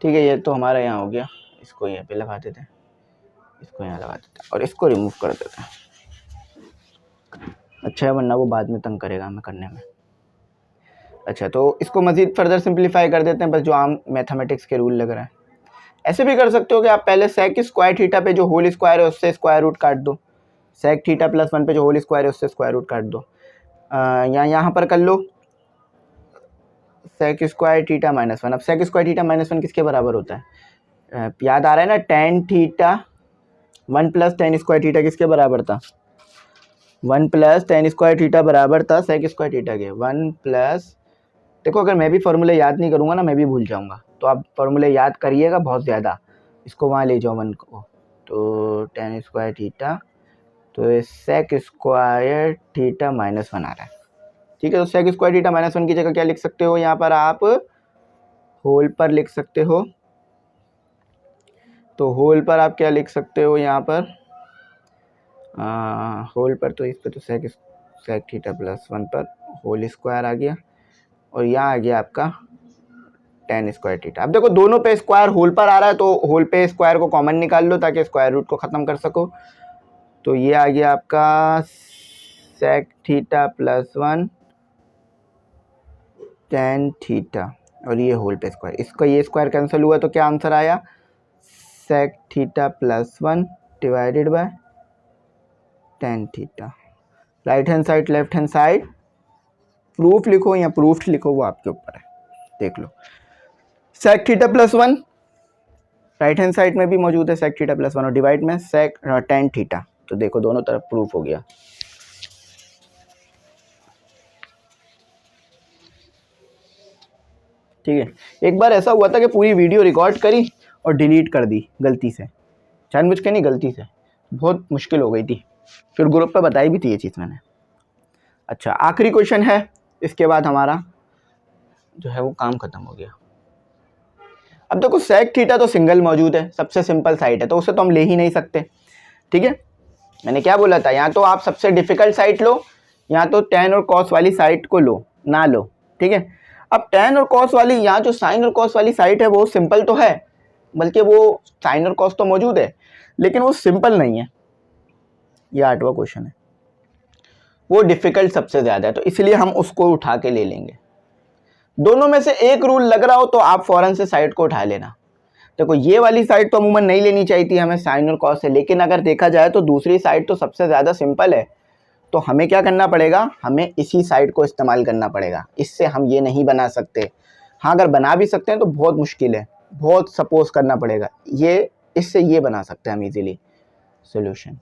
ठीक है, ये तो हमारा यहाँ हो गया, इसको यहाँ पे लगा देते हैं, इसको यहाँ लगा देते हैं और इसको रिमूव कर देते हैं। अच्छा है, वरना वो बाद में तंग करेगा हमें करने में। अच्छा, तो इसको मज़ीद फर्दर सिंप्लीफाई कर देते हैं, बस जो आम मैथमेटिक्स के रूल लग रहा है। ऐसे भी कर सकते हो कि आप पहले सेक स्क्वायर थीटा पे जो होल स्क्वायर है उससे स्क्वायर रूट काट दो, सेक थीटा प्लस 1 पे जो होल स्क्वायर है उससे स्क्वायर रूट काट दो। यहाँ पर कर लो सेक स्क्वायर थीटा माइनस 1। अब सेक स्क्वायर थीटा माइनस 1 किसके बराबर होता है, याद आ रहा है ना, tan theta 1 plus ten square theta किसके बराबर था, 1 प्लस टेन स्क्वायर थीटा बराबर था सेक स्क्वायर थीटा के 1 प्लस, देखो अगर मैं भी फॉर्मूले याद नहीं करूँगा ना मैं भी भूल जाऊँगा, तो आप फॉर्मूले याद करिएगा बहुत ज़्यादा, इसको वहाँ ले जाओ 1 को, तो टेन स्क्वायर थीटा, तो सेक स्क्वायर थीटा माइनस 1 आ रहा है। ठीक है, तो सेक स्क्वायर थीटा माइनस 1 की जगह क्या लिख सकते हो, यहाँ पर आप होल पर लिख सकते हो, तो होल पर आप क्या लिख सकते हो यहाँ पर, होल पर तो इस पर तो सेक थीटा प्लस 1 पर होल स्क्वायर आ गया, और यहाँ आ गया आपका टेन स्क्वायर थीटा। अब देखो दोनों पे स्क्वायर होल पर आ रहा है, तो होल पे स्क्वायर को कॉमन निकाल लो ताकि स्क्वायर रूट को ख़त्म कर सको। तो ये आ गया आपका sec theta plus 1 tan theta, और ये होल पे स्क्वायर, इसका ये स्क्वायर कैंसिल हुआ तो क्या आंसर आया, sec theta plus 1 divided by tan theta. Right hand side left hand side proof लिखो या प्रूफ्ड लिखो, वो आपके ऊपर है, देख लो। Sec theta plus 1 right hand side में भी मौजूद है, सेक थीटा प्लस 1, और डिवाइड में सेक टेन थीटा, तो देखो दोनों तरफ प्रूफ हो गया। ठीक है, एक बार ऐसा हुआ था कि पूरी वीडियो रिकॉर्ड करी और डिलीट कर दी गलती से, जानबूझ के नहीं, गलती से, बहुत मुश्किल हो गई थी, फिर ग्रुप पे बताई भी थी ये चीज़ मैंने। अच्छा, आखिरी क्वेश्चन है, इसके बाद हमारा जो है वो काम खत्म हो गया। अब देखो सेक थीटा तो सिंगल मौजूद है, सबसे सिंपल साइड है, तो उसे तो हम ले ही नहीं सकते। ठीक है, मैंने क्या बोला था, यहाँ तो आप सबसे डिफिकल्ट साइड लो, यहाँ तो टेन और कॉस वाली साइड को लो ना लो। ठीक है, अब टेन और कॉस वाली, यहाँ जो साइन और कॉस वाली साइड है वो सिंपल तो है, बल्कि वो साइन और कॉस तो मौजूद है लेकिन वो सिंपल नहीं है। ये 8वां क्वेश्चन है, वो डिफिकल्ट सबसे ज़्यादा है, तो इसलिए हम उसको उठा के ले लेंगे। दोनों में से एक रूल लग रहा हो तो आप फौरन से साइड को उठा लेना। देखो ये वाली साइड तो अमूमन नहीं लेनी चाहिए थी हमें साइन और कॉस से, लेकिन अगर देखा जाए तो दूसरी साइड तो सबसे ज़्यादा सिंपल है, तो हमें क्या करना पड़ेगा, हमें इसी साइड को इस्तेमाल करना पड़ेगा, इससे हम ये नहीं बना सकते। हाँ, अगर बना भी सकते हैं तो बहुत मुश्किल है, बहुत सपोज करना पड़ेगा, ये इससे ये बना सकते हैं हम इजीली। सॉल्यूशन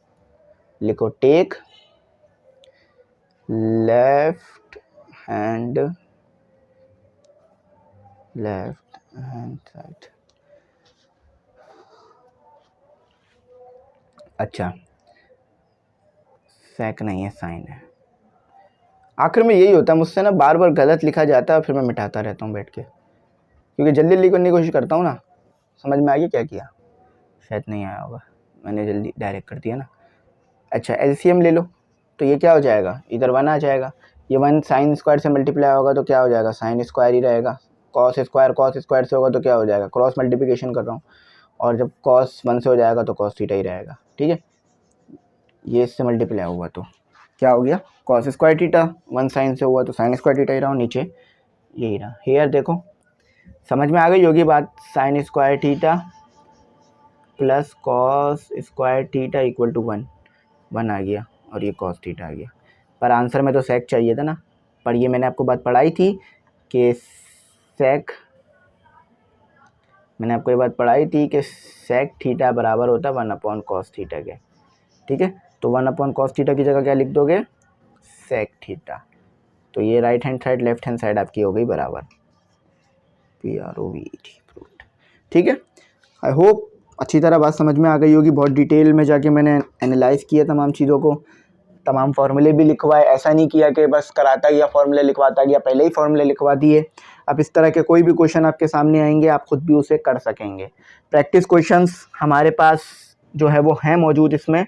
लिखो, take left hand left hand side. अच्छा सेक नहीं है, साइन है। आखिर में यही होता है मुझसे ना, बार बार गलत लिखा जाता है और फिर मैं मिटाता रहता हूँ बैठ के, क्योंकि जल्दी जल्दी करने की कोशिश करता हूँ ना। समझ में आ गया क्या किया? शायद नहीं आया होगा, मैंने जल्दी डायरेक्ट कर दिया ना। अच्छा एलसीएम ले लो, तो ये क्या हो जाएगा, इधर 1 आ जाएगा। ये 1 साइन स्क्वायर से मल्टीप्लाई होगा तो क्या हो जाएगा, साइन स्क्वायर ही रहेगा। कॉस स्क्वायर से होगा तो क्या हो जाएगा, क्रॉस मल्टीप्लिकेशन कर रहा हूँ, और जब कॉस 1 से हो जाएगा तो कॉस थीटा ही रहेगा। ठीक है, ये इससे मल्टीप्लाई हुआ तो क्या हो गया, कॉस स्क्वायर थीटा। 1 साइन से हुआ तो साइन स्क्वायर थीटा ही रहा, नीचे यही रहा। हेयर देखो समझ में आ गई होगी बात, sine square theta plus cos square theta equal to 1 आ गया, और ये कॉस थीटा आ गया। पर आंसर में तो सेक चाहिए था ना, पर ये मैंने आपको बात पढ़ाई थी कि सेक, मैंने आपको ये बात पढ़ाई थी कि सेक थीटा बराबर होता है 1 कॉस थीटा के। ठीक है, तो 1 कॉस थीटा की जगह क्या लिख दोगे, सेक थीटा। तो ये right hand side left hand side आपकी हो गई बराबर, PROVET प्रूव्ड। ठीक है, आई होप अच्छी तरह बात समझ में आ गई होगी। बहुत डिटेल में जाके मैंने एनालाइज किया तमाम चीज़ों को, तमाम फार्मूले भी लिखवाए। ऐसा नहीं किया कि बस कराता गया फार्मूले लिखवाता गया, पहले ही फार्मूले लिखवा दिए। अब इस तरह के कोई भी क्वेश्चन आपके सामने आएंगे आप खुद भी उसे कर सकेंगे। प्रैक्टिस क्वेश्चंस हमारे पास जो है वो हैं मौजूद इसमें,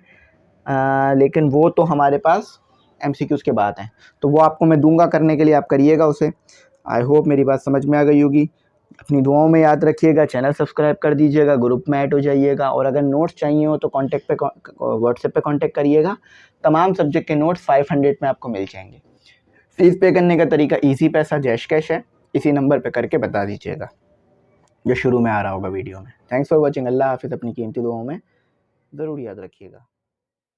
लेकिन वो तो हमारे पास MCQs के बाद हैं, तो वो आपको मैं दूंगा करने के लिए, आप करिएगा उसे। आई होप मेरी बात समझ में आ गई होगी। अपनी दुआओं में याद रखिएगा, चैनल सब्सक्राइब कर दीजिएगा, ग्रुप में ऐड हो जाइएगा, और अगर नोट्स चाहिए हो तो व्हाट्सएप पे कांटेक्ट करिएगा। तमाम सब्जेक्ट के नोट्स 500 में आपको मिल जाएंगे। फीस पे करने का तरीका ईजी पैसा जैश कैश है, इसी नंबर पे करके बता दीजिएगा जो शुरू में आ रहा होगा वीडियो में। Thanks for watching. अल्लाह हाफिज़। अपनी कीमती दुआओं में ज़रूर याद रखिएगा।